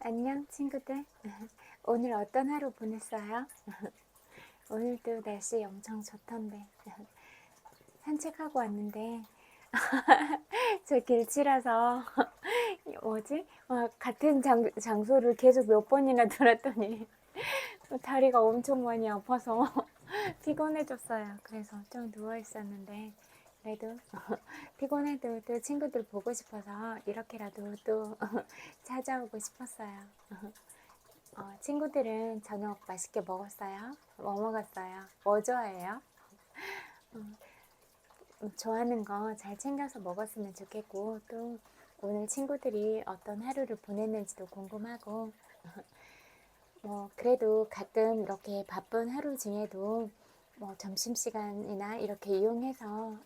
안녕 친구들. 오늘 어떤 하루 보냈어요? 오늘도 날씨 엄청 좋던데 산책하고 왔는데 저 길치라서 뭐지? 같은 장소를 계속 몇 번이나 돌았더니 다리가 엄청 많이 아파서 피곤해졌어요. 그래서 좀 누워 있었는데 그래도 피곤해도 또 친구들 보고 싶어서 이렇게라도 또 찾아오고 싶었어요. 친구들은 저녁 맛있게 먹었어요? 뭐 먹었어요? 뭐 좋아해요? 좋아하는 거 잘 챙겨서 먹었으면 좋겠고, 또 오늘 친구들이 어떤 하루를 보냈는지도 궁금하고, 그래도 가끔 이렇게 바쁜 하루 중에도 점심시간이나 이렇게 이용해서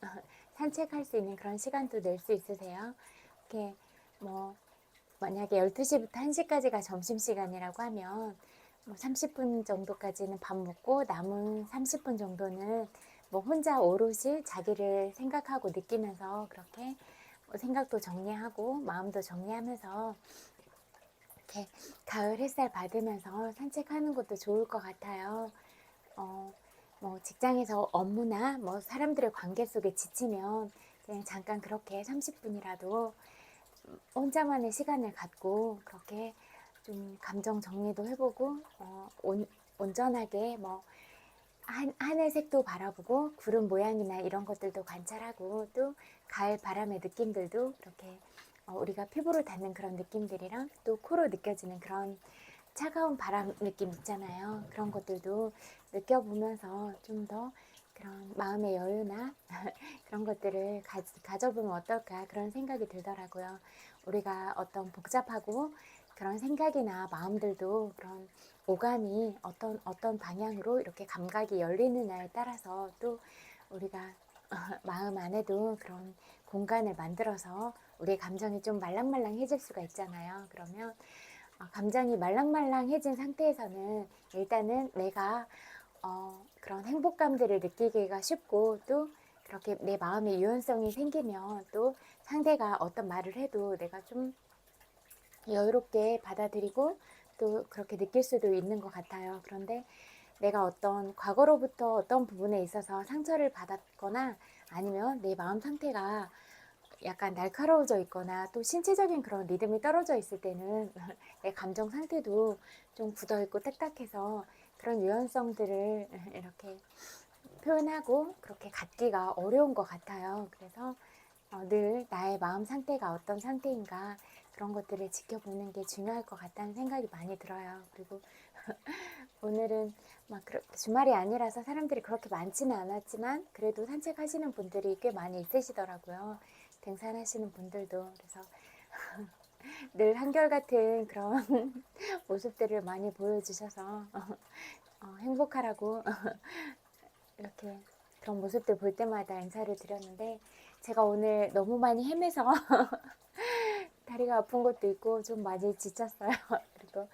산책할 수 있는 그런 시간도 낼 수 있으세요? 이렇게 뭐 만약에 12시부터 1시까지가 점심시간이라고 하면 30분 정도까지는 밥 먹고 남은 30분 정도는 혼자 오롯이 자기를 생각하고 느끼면서 그렇게 생각도 정리하고 마음도 정리하면서 이렇게 가을 햇살 받으면서 산책하는 것도 좋을 것 같아요. 직장에서 업무나 사람들의 관계 속에 지치면 그냥 잠깐 그렇게 30분이라도 혼자만의 시간을 갖고 그렇게 좀 감정 정리도 해보고 온전하게 하늘색도 바라보고 구름 모양이나 이런 것들도 관찰하고 또 가을 바람의 느낌들도 이렇게 우리가 피부로 닿는 그런 느낌들이랑 또 코로 느껴지는 그런 차가운 바람 느낌 있잖아요. 그런 것들도 느껴보면서 좀 더 그런 마음의 여유나 그런 것들을 가져보면 어떨까 그런 생각이 들더라고요. 우리가 어떤 복잡하고 그런 생각이나 마음들도 그런 오감이 어떤 방향으로 이렇게 감각이 열리느냐에 따라서 또 우리가 마음 안에도 그런 공간을 만들어서 우리의 감정이 좀 말랑말랑해질 수가 있잖아요. 그러면 감정이 말랑말랑해진 상태에서는 일단은 내가 그런 행복감들을 느끼기가 쉽고 또 그렇게 내 마음의 유연성이 생기면 또 상대가 어떤 말을 해도 내가 좀 여유롭게 받아들이고 또 그렇게 느낄 수도 있는 것 같아요. 그런데 내가 어떤 과거로부터 어떤 부분에 있어서 상처를 받았거나 아니면 내 마음 상태가 약간 날카로워져 있거나 또 신체적인 그런 리듬이 떨어져 있을 때는 내 감정 상태도 좀 굳어있고 딱딱해서 그런 유연성들을 이렇게 표현하고 그렇게 갖기가 어려운 것 같아요. 그래서 늘 나의 마음 상태가 어떤 상태인가 그런 것들을 지켜보는 게 중요할 것 같다는 생각이 많이 들어요. 그리고 오늘은 주말이 아니라서 사람들이 그렇게 많지는 않았지만 그래도 산책하시는 분들이 꽤 많이 있으시더라고요. 등산하시는 분들도. 그래서 늘 한결같은 그런 모습들을 많이 보여주셔서 행복하라고 이렇게 그런 모습들 볼 때마다 인사를 드렸는데 제가 오늘 너무 많이 헤매서 다리가 아픈 것도 있고 좀 많이 지쳤어요. 그리고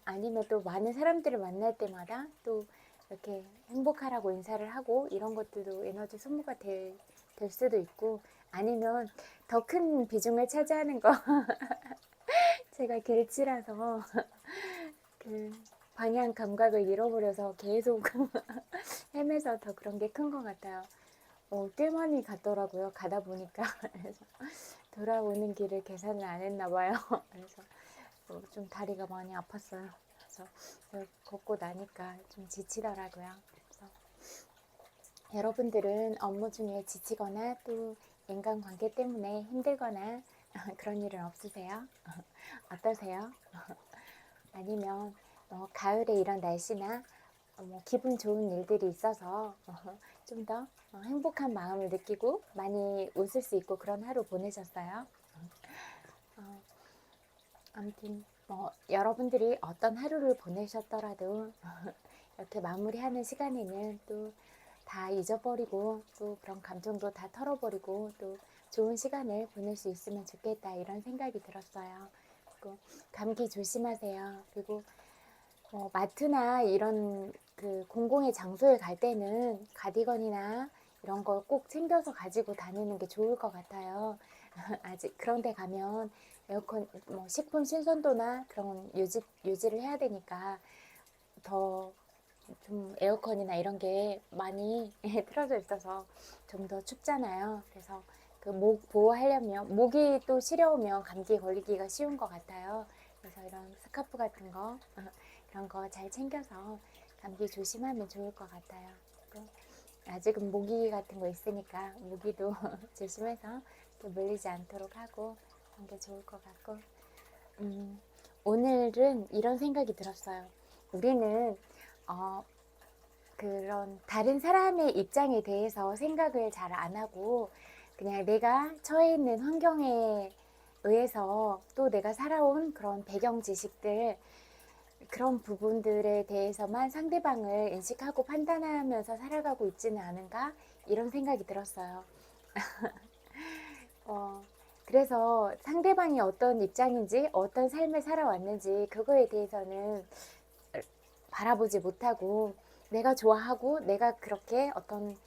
아니면 또 많은 사람들을 만날 때마다 또 이렇게 행복하라고 인사를 하고 이런 것들도 에너지 소모가 될 수도 있고 아니면 더 큰 비중을 차지하는 거 제가 길치라서 그 방향 감각을 잃어버려서 계속 헤매서 더 그런 게 큰 것 같아요. 꽤 많이 갔더라고요. 가다 보니까 그래서 돌아오는 길을 계산을 안 했나 봐요. 그래서 좀 다리가 많이 아팠어요. 그래서 걷고 나니까 좀 지치더라고요. 그래서 여러분들은 업무 중에 지치거나 또 인간관계 때문에 힘들거나 그런 일은 없으세요? 어떠세요? 아니면 가을에 이런 날씨나 기분 좋은 일들이 있어서 좀 더 행복한 마음을 느끼고 많이 웃을 수 있고 그런 하루 보내셨어요? 아무튼 여러분들이 어떤 하루를 보내셨더라도 이렇게 마무리하는 시간에는 또 다 잊어버리고 또 그런 감정도 다 털어버리고 또 좋은 시간을 보낼 수 있으면 좋겠다 이런 생각이 들었어요. 그리고 감기 조심하세요. 그리고 마트나 이런 그 공공의 장소에 갈 때는 가디건이나 이런 걸 꼭 챙겨서 가지고 다니는 게 좋을 것 같아요. 아직 그런 데 가면 에어컨 뭐 식품 신선도나 그런 유지를 해야 되니까 더 좀 에어컨이나 이런 게 많이 틀어져 있어서 좀 더 춥잖아요. 그래서 그 목 보호하려면 목이 또 시려우면 감기 걸리기가 쉬운 것 같아요. 그래서 이런 스카프 같은 거 그런 거 잘 챙겨서 감기 조심하면 좋을 것 같아요. 또 아직은 모기 같은 거 있으니까 모기도 조심해서 또 물리지 않도록 하고 그런 게 좋을 것 같고 오늘은 이런 생각이 들었어요. 우리는 어, 그런 다른 사람의 입장에 대해서 생각을 잘 안 하고 그냥 내가 처해 있는 환경에 의해서 또 내가 살아온 그런 배경 지식들 그런 부분들에 대해서만 상대방을 인식하고 판단하면서 살아가고 있지는 않은가 이런 생각이 들었어요. 어, 그래서 상대방이 어떤 입장인지 어떤 삶을 살아왔는지 그거에 대해서는 바라보지 못하고 내가 좋아하고 내가 그렇게 어떤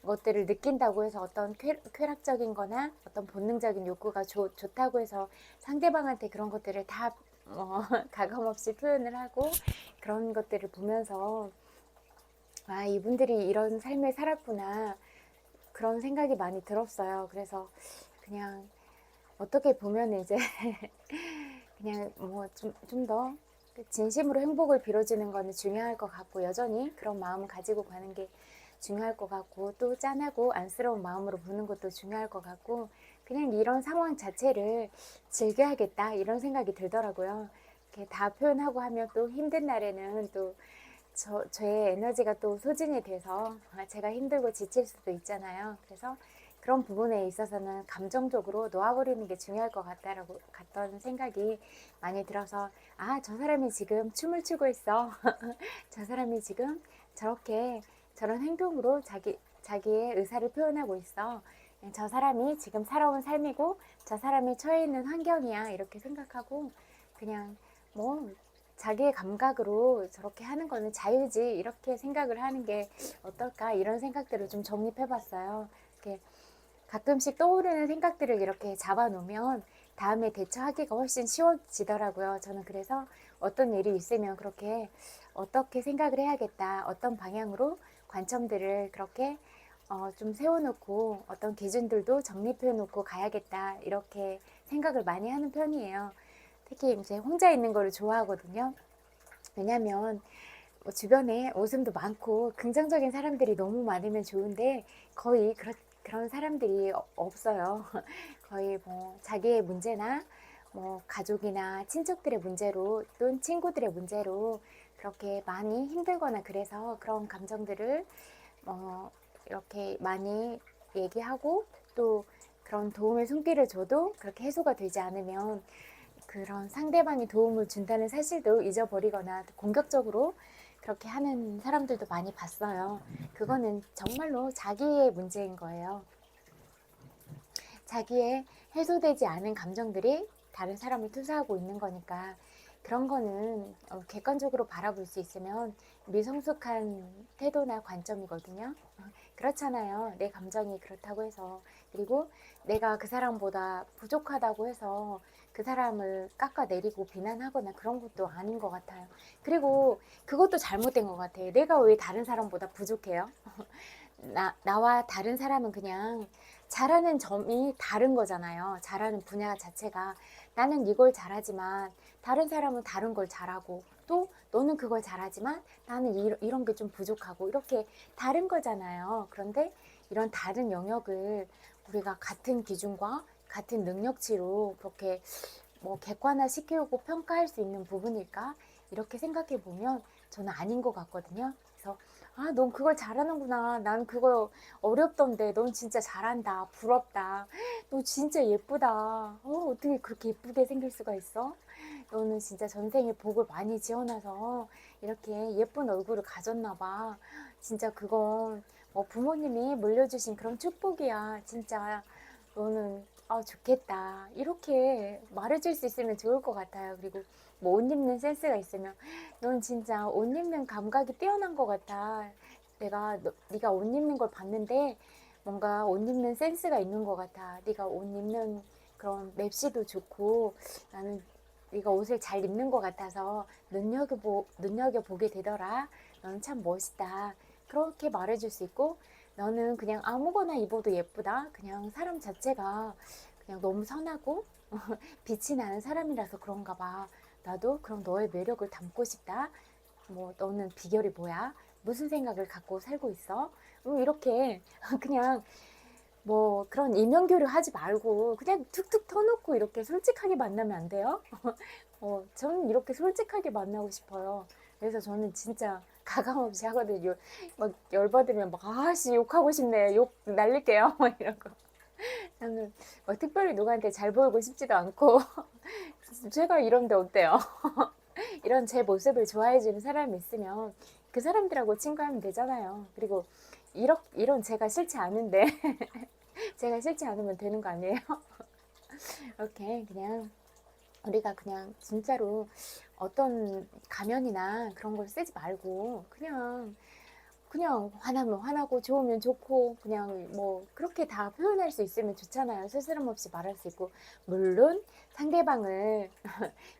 것들을 느낀다고 해서 어떤 쾌락적인 거나 어떤 본능적인 욕구가 좋다고 해서 상대방한테 그런 것들을 다 가감없이 표현을 하고 그런 것들을 보면서 아, 이분들이 이런 삶을 살았구나 그런 생각이 많이 들었어요. 그래서 그냥 어떻게 보면 이제 그냥 뭐 좀 더 진심으로 행복을 빌어주는 거는 중요할 것 같고 여전히 그런 마음을 가지고 가는 게 중요할 것 같고 또 짠하고 안쓰러운 마음으로 보는 것도 중요할 것 같고 그냥 이런 상황 자체를 즐겨야겠다 이런 생각이 들더라고요. 이렇게 다 표현하고 하면 또 힘든 날에는 또 저의 에너지가 또 소진이 돼서 제가 힘들고 지칠 수도 있잖아요. 그래서 그런 부분에 있어서는 감정적으로 놓아버리는 게 중요할 것 같다는 생각이 많이 들어서 아, 저 사람이 지금 춤을 추고 있어. 저 사람이 지금 저렇게 저런 행동으로 자기의 의사를 표현하고 있어. 저 사람이 지금 살아온 삶이고 저 사람이 처해 있는 환경이야. 이렇게 생각하고 그냥 뭐 자기의 감각으로 저렇게 하는 거는 자유지. 이렇게 생각을 하는 게 어떨까? 이런 생각들을 좀 정립해 봤어요. 이렇게 가끔씩 떠오르는 생각들을 이렇게 잡아놓으면 다음에 대처하기가 훨씬 쉬워지더라고요. 저는 그래서 어떤 일이 있으면 그렇게 어떻게 생각을 해야겠다, 어떤 방향으로 관점들을 그렇게 좀 세워놓고 어떤 기준들도 정립해놓고 가야겠다 이렇게 생각을 많이 하는 편이에요. 특히 이제 혼자 있는 거를 좋아하거든요. 왜냐면 뭐 주변에 웃음도 많고 긍정적인 사람들이 너무 많으면 좋은데 거의 그런 사람들이 없어요. 거의 뭐 자기의 문제나 뭐 가족이나 친척들의 문제로 또는 친구들의 문제로 그렇게 많이 힘들거나 그래서 그런 감정들을 이렇게 많이 얘기하고 또 그런 도움의 손길을 줘도 그렇게 해소가 되지 않으면 그런 상대방이 도움을 준다는 사실도 잊어버리거나 공격적으로 그렇게 하는 사람들도 많이 봤어요. 그거는 정말로 자기의 문제인 거예요. 자기의 해소되지 않은 감정들이 다른 사람을 투사하고 있는 거니까 그런 거는 객관적으로 바라볼 수 있으면 미성숙한 태도나 관점이거든요. 그렇잖아요. 내 감정이 그렇다고 해서 그리고 내가 그 사람보다 부족하다고 해서 그 사람을 깎아내리고 비난하거나 그런 것도 아닌 것 같아요. 그리고 그것도 잘못된 것 같아요. 내가 왜 다른 사람보다 부족해요? 나와 다른 사람은 그냥 잘하는 점이 다른 거잖아요. 잘하는 분야 자체가 나는 이걸 잘하지만 다른 사람은 다른 걸 잘하고 또 너는 그걸 잘하지만 나는 이런 게 좀 부족하고 이렇게 다른 거잖아요. 그런데 이런 다른 영역을 우리가 같은 기준과 같은 능력치로 그렇게 뭐 객관화 시키고 평가할 수 있는 부분일까? 이렇게 생각해 보면 저는 아닌 것 같거든요. 그래서 아, 넌 그걸 잘하는구나. 난 그거 어렵던데. 넌 진짜 잘한다. 부럽다. 너 진짜 예쁘다. 어떻게 그렇게 예쁘게 생길 수가 있어? 너는 진짜 전생에 복을 많이 지어놔서 이렇게 예쁜 얼굴을 가졌나 봐. 진짜 그건 뭐 부모님이 물려주신 그런 축복이야. 진짜 너는 좋겠다. 이렇게 말해줄 수 있으면 좋을 것 같아요. 그리고 뭐 옷 입는 센스가 있으면 넌 진짜 옷 입는 감각이 뛰어난 것 같아. 네가 옷 입는 걸 봤는데 뭔가 옷 입는 센스가 있는 것 같아. 네가 옷 입는 그런 맵시도 좋고 나는 네가 옷을 잘 입는 것 같아서 눈여겨보게 되더라. 너는 참 멋있다. 그렇게 말해줄 수 있고 너는 그냥 아무거나 입어도 예쁘다. 그냥 사람 자체가 그냥 너무 선하고 빛이 나는 사람이라서 그런가 봐. 나도 그럼 너의 매력을 담고 싶다. 뭐 너는 비결이 뭐야? 무슨 생각을 갖고 살고 있어? 이렇게 그냥 뭐 그런 인연교류 하지 말고 그냥 툭툭 터놓고 이렇게 솔직하게 만나면 안 돼요? 저는 이렇게 솔직하게 만나고 싶어요. 그래서 저는 진짜 가감없이 하거든요. 막 열받으면 막 아씨 욕하고 싶네. 욕 날릴게요. 막 이러고. 저는 막 특별히 누구한테 잘 보이고 싶지도 않고 제가 이런데 어때요? 이런 제 모습을 좋아해주는 사람이 있으면 그 사람들하고 친구하면 되잖아요. 그리고 이런 제가 싫지 않은데 제가 싫지 않으면 되는 거 아니에요? 이렇게 그냥 우리가 그냥 진짜로 어떤 가면이나 그런 걸 쓰지 말고 그냥 화나면 화나고 좋으면 좋고 그냥 뭐 그렇게 다 표현할 수 있으면 좋잖아요. 스스럼 없이 말할 수 있고 물론 상대방을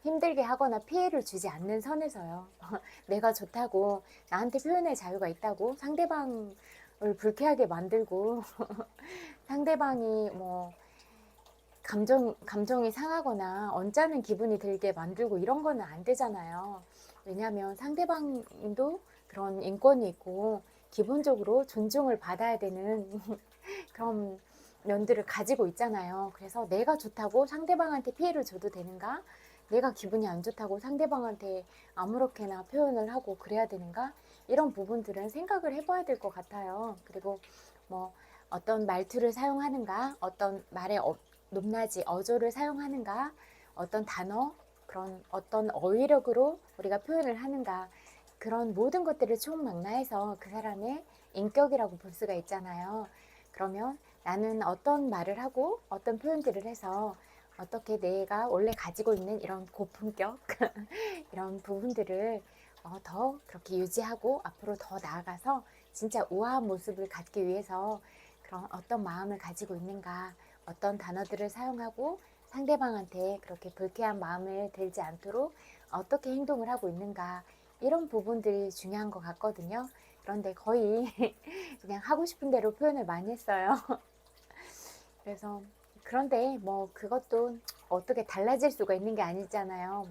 힘들게 하거나 피해를 주지 않는 선에서요. 내가 좋다고 나한테 표현의 자유가 있다고 상대방을 불쾌하게 만들고 상대방이 뭐 감정이 상하거나 언짢은 기분이 들게 만들고 이런 거는 안 되잖아요. 왜냐하면 상대방도 그런 인권이 있고 기본적으로 존중을 받아야 되는 그런 면들을 가지고 있잖아요. 그래서 내가 좋다고 상대방한테 피해를 줘도 되는가? 내가 기분이 안 좋다고 상대방한테 아무렇게나 표현을 하고 그래야 되는가? 이런 부분들은 생각을 해봐야 될 것 같아요. 그리고 뭐 어떤 말투를 사용하는가? 어떤 말의 높낮이, 어조를 사용하는가? 어떤 단어, 그런 어떤 어휘력으로 우리가 표현을 하는가? 그런 모든 것들을 총망라해서 그 사람의 인격이라고 볼 수가 있잖아요. 그러면 나는 어떤 말을 하고 어떤 표현들을 해서 어떻게 내가 원래 가지고 있는 이런 고품격 이런 부분들을 더 그렇게 유지하고 앞으로 더 나아가서 진짜 우아한 모습을 갖기 위해서 그런 어떤 마음을 가지고 있는가, 어떤 단어들을 사용하고 상대방한테 그렇게 불쾌한 마음을 들지 않도록 어떻게 행동을 하고 있는가, 이런 부분들이 중요한 것 같거든요. 그런데 거의 그냥 하고 싶은 대로 표현을 많이 했어요. 그래서 그런데 뭐 그것도 어떻게 달라질 수가 있는 게 아니잖아요.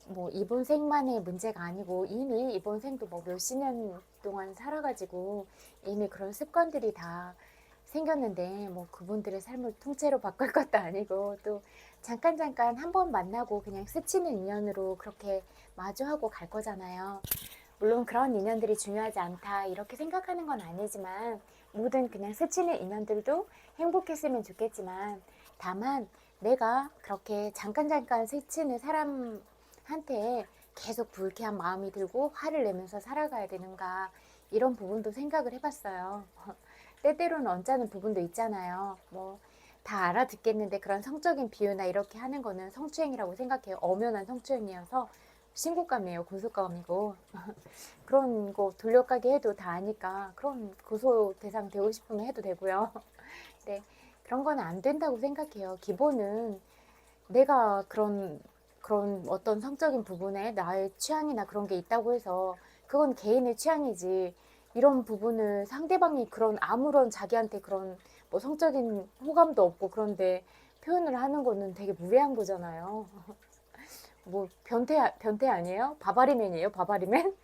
뭐 이번 생만의 문제가 아니고 이미 이번 생도 뭐 몇십 년 동안 살아가지고 이미 그런 습관들이 다 생겼는데 뭐 그분들의 삶을 통째로 바꿀 것도 아니고 또 잠깐 한 번 만나고 그냥 스치는 인연으로 그렇게 마주하고 갈 거잖아요. 물론 그런 인연들이 중요하지 않다 이렇게 생각하는 건 아니지만 모든 그냥 스치는 인연들도 행복했으면 좋겠지만 다만 내가 그렇게 잠깐 스치는 사람한테 계속 불쾌한 마음이 들고 화를 내면서 살아가야 되는가, 이런 부분도 생각을 해봤어요. 때때로는 언짢은 부분도 있잖아요. 뭐 다 알아듣겠는데 그런 성적인 비유나 이렇게 하는 거는 성추행이라고 생각해요. 엄연한 성추행이어서 신고감이에요. 고소감이고. 그런 거 돌려가게 해도 다 아니까 그런 고소 대상 되고 싶으면 해도 되고요. 네, 그런 건 안 된다고 생각해요. 기본은 내가 그런 어떤 성적인 부분에 나의 취향이나 그런 게 있다고 해서 그건 개인의 취향이지, 이런 부분을 상대방이 그런 아무런 자기한테 그런 뭐 성적인 호감도 없고 그런데 표현을 하는 거는 되게 무례한 거잖아요. 뭐 변태 아니에요? 바바리맨이에요? 바바리맨?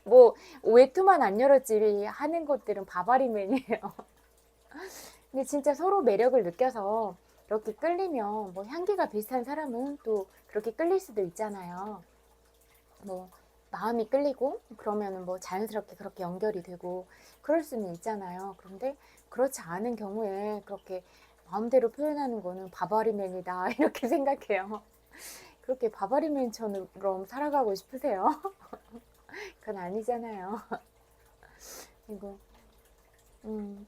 뭐 외투만 안 열었지 하는 것들은 바바리맨이에요. 근데 진짜 서로 매력을 느껴서 이렇게 끌리면 뭐 향기가 비슷한 사람은 또 그렇게 끌릴 수도 있잖아요. 뭐 마음이 끌리고 그러면은 뭐 자연스럽게 그렇게 연결이 되고 그럴 수는 있잖아요. 그런데 그렇지 않은 경우에 그렇게 마음대로 표현하는 거는 바바리맨이다 이렇게 생각해요. 그렇게 바바리맨처럼 살아가고 싶으세요? 그건 아니잖아요. 그리고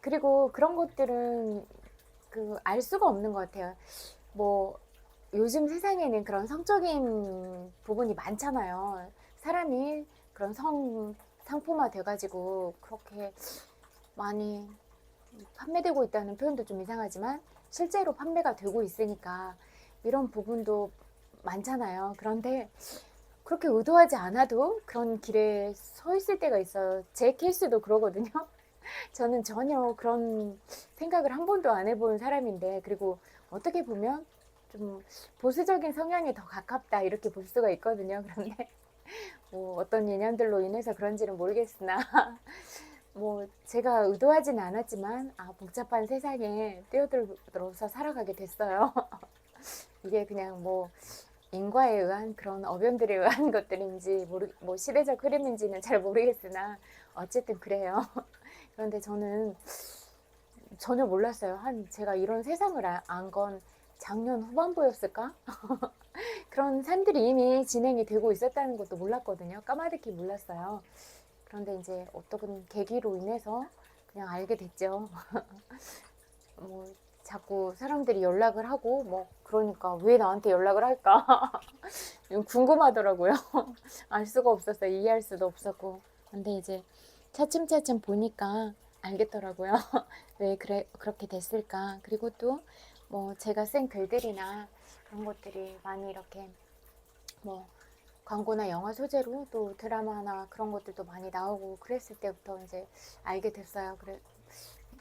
그리고 그런 것들은 알 수가 없는 것 같아요. 뭐 요즘 세상에는 그런 성적인 부분이 많잖아요. 사람이 그런 상품화 돼가지고 그렇게 많이 판매되고 있다는 표현도 좀 이상하지만 실제로 판매가 되고 있으니까 이런 부분도 많잖아요. 그런데 그렇게 의도하지 않아도 그런 길에 서 있을 때가 있어요. 제 케이스도 그러거든요. 저는 전혀 그런 생각을 한 번도 안 해본 사람인데, 그리고 어떻게 보면 좀 보수적인 성향에 더 가깝다 이렇게 볼 수가 있거든요. 그런데 뭐 어떤 인연들로 인해서 그런지는 모르겠으나 뭐 제가 의도하진 않았지만 복잡한 세상에 뛰어들어서 살아가게 됐어요. 이게 그냥 뭐 인과에 의한 그런 어변들에 의한 것들인지 뭐 시대적 흐름인지는 잘 모르겠으나 어쨌든 그래요. 그런데 저는 전혀 몰랐어요. 제가 이런 세상을 안 건 작년 후반부였을까? 그런 삶들이 이미 진행이 되고 있었다는 것도 몰랐거든요. 까마득히 몰랐어요. 그런데 이제 어떤 계기로 인해서 그냥 알게 됐죠. 뭐 자꾸 사람들이 연락을 하고 뭐 그러니까 왜 나한테 연락을 할까? 궁금하더라고요. 알 수가 없었어요. 이해할 수도 없었고. 근데 이제 차츰차츰 보니까 알겠더라고요. 왜 그렇게 됐을까? 그리고 또 뭐 제가 쓴 글들이나 그런 것들이 많이 이렇게 뭐 광고나 영화 소재로 또 드라마나 그런 것들도 많이 나오고 그랬을 때부터 이제 알게 됐어요. 그래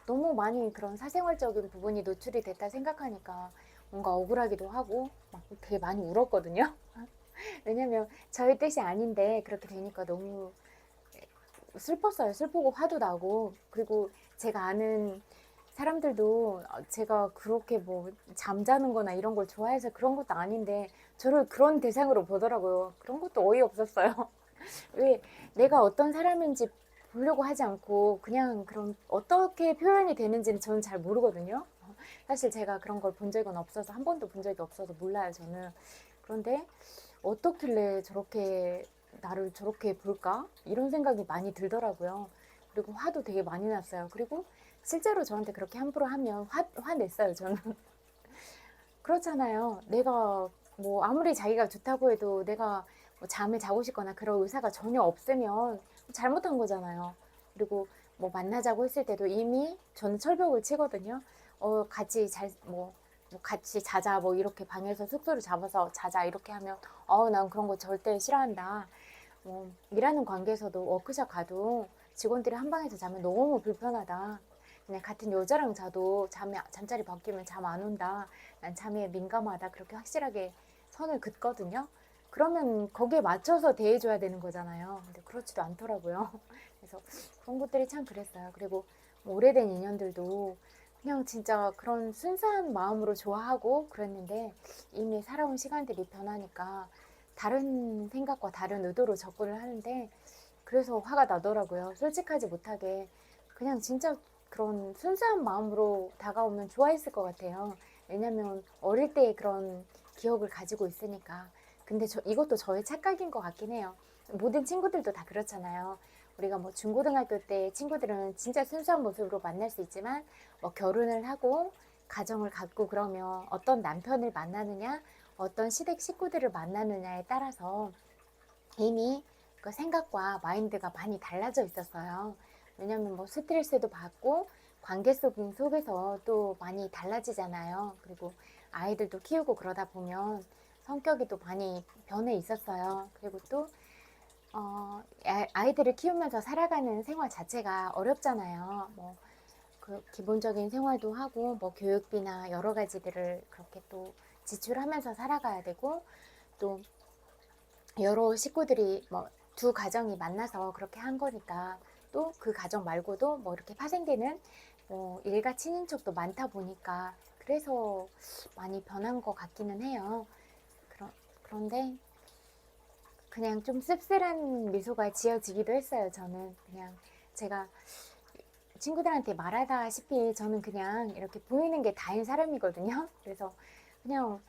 너무 많이 그런 사생활적인 부분이 노출이 됐다 생각하니까 뭔가 억울하기도 하고 막 되게 많이 울었거든요. 왜냐면 저의 뜻이 아닌데 그렇게 되니까 너무 슬펐어요. 슬프고 화도 나고. 그리고 제가 아는 사람들도 제가 그렇게 뭐 잠자는 거나 이런 걸 좋아해서 그런 것도 아닌데 저를 그런 대상으로 보더라고요. 그런 것도 어이없었어요. 왜 내가 어떤 사람인지 보려고 하지 않고 그냥 그런 어떻게 표현이 되는지는 저는 잘 모르거든요. 사실 제가 그런 걸 본 적은 없어서 한 번도 본 적이 없어서 몰라요, 저는. 그런데 어떻길래 저렇게 나를 저렇게 볼까? 이런 생각이 많이 들더라고요. 그리고 화도 되게 많이 났어요. 그리고 실제로 저한테 그렇게 함부로 하면 화냈어요, 저는. 그렇잖아요. 내가 뭐 아무리 자기가 좋다고 해도 내가 뭐 잠을 자고 싶거나 그런 의사가 전혀 없으면 잘못한 거잖아요. 그리고 뭐 만나자고 했을 때도 이미 저는 철벽을 치거든요. 같이 뭐 같이 자자 뭐 이렇게 방에서 숙소를 잡아서 자자 이렇게 하면 난 그런 거 절대 싫어한다. 일하는 관계에서도 워크숍 가도 직원들이 한 방에서 자면 너무 불편하다. 그냥 같은 여자랑 자도 잠자리 바뀌면 잠 안 온다. 난 잠에 민감하다. 그렇게 확실하게 선을 긋거든요. 그러면 거기에 맞춰서 대해줘야 되는 거잖아요. 근데 그렇지도 않더라고요. 그래서 그런 것들이 참 그랬어요. 그리고 뭐 오래된 인연들도 그냥 진짜 그런 순수한 마음으로 좋아하고 그랬는데 이미 살아온 시간들이 변하니까 다른 생각과 다른 의도로 접근을 하는데 그래서 화가 나더라고요. 솔직하지 못하게 그냥 진짜 그런 순수한 마음으로 다가오면 좋아했을 것 같아요. 왜냐면 어릴 때의 그런 기억을 가지고 있으니까. 근데 이것도 저의 착각인 것 같긴 해요. 모든 친구들도 다 그렇잖아요. 우리가 뭐 중고등학교 때 친구들은 진짜 순수한 모습으로 만날 수 있지만 뭐 결혼을 하고 가정을 갖고 그러면 어떤 남편을 만나느냐, 어떤 시댁 식구들을 만나느냐에 따라서 이미 그 생각과 마인드가 많이 달라져 있었어요. 왜냐면 뭐 스트레스도 받고 관계 속에서 또 많이 달라지잖아요. 그리고 아이들도 키우고 그러다 보면 성격이 또 많이 변해 있었어요. 그리고 또 아이들을 키우면서 살아가는 생활 자체가 어렵잖아요. 뭐 그 기본적인 생활도 하고 뭐 교육비나 여러 가지들을 그렇게 또 지출하면서 살아가야 되고 또 여러 식구들이 뭐 두 가정이 만나서 그렇게 한 거니까 또 그 가정 말고도 뭐 이렇게 파생되는 뭐 일가 친인척도 많다 보니까 그래서 많이 변한 것 같기는 해요. 그런데 그냥 좀 씁쓸한 미소가 지어지기도 했어요. 저는 그냥 제가 친구들한테 말하다시피 저는 그냥 이렇게 보이는 게 다인 사람이거든요. 그래서 그냥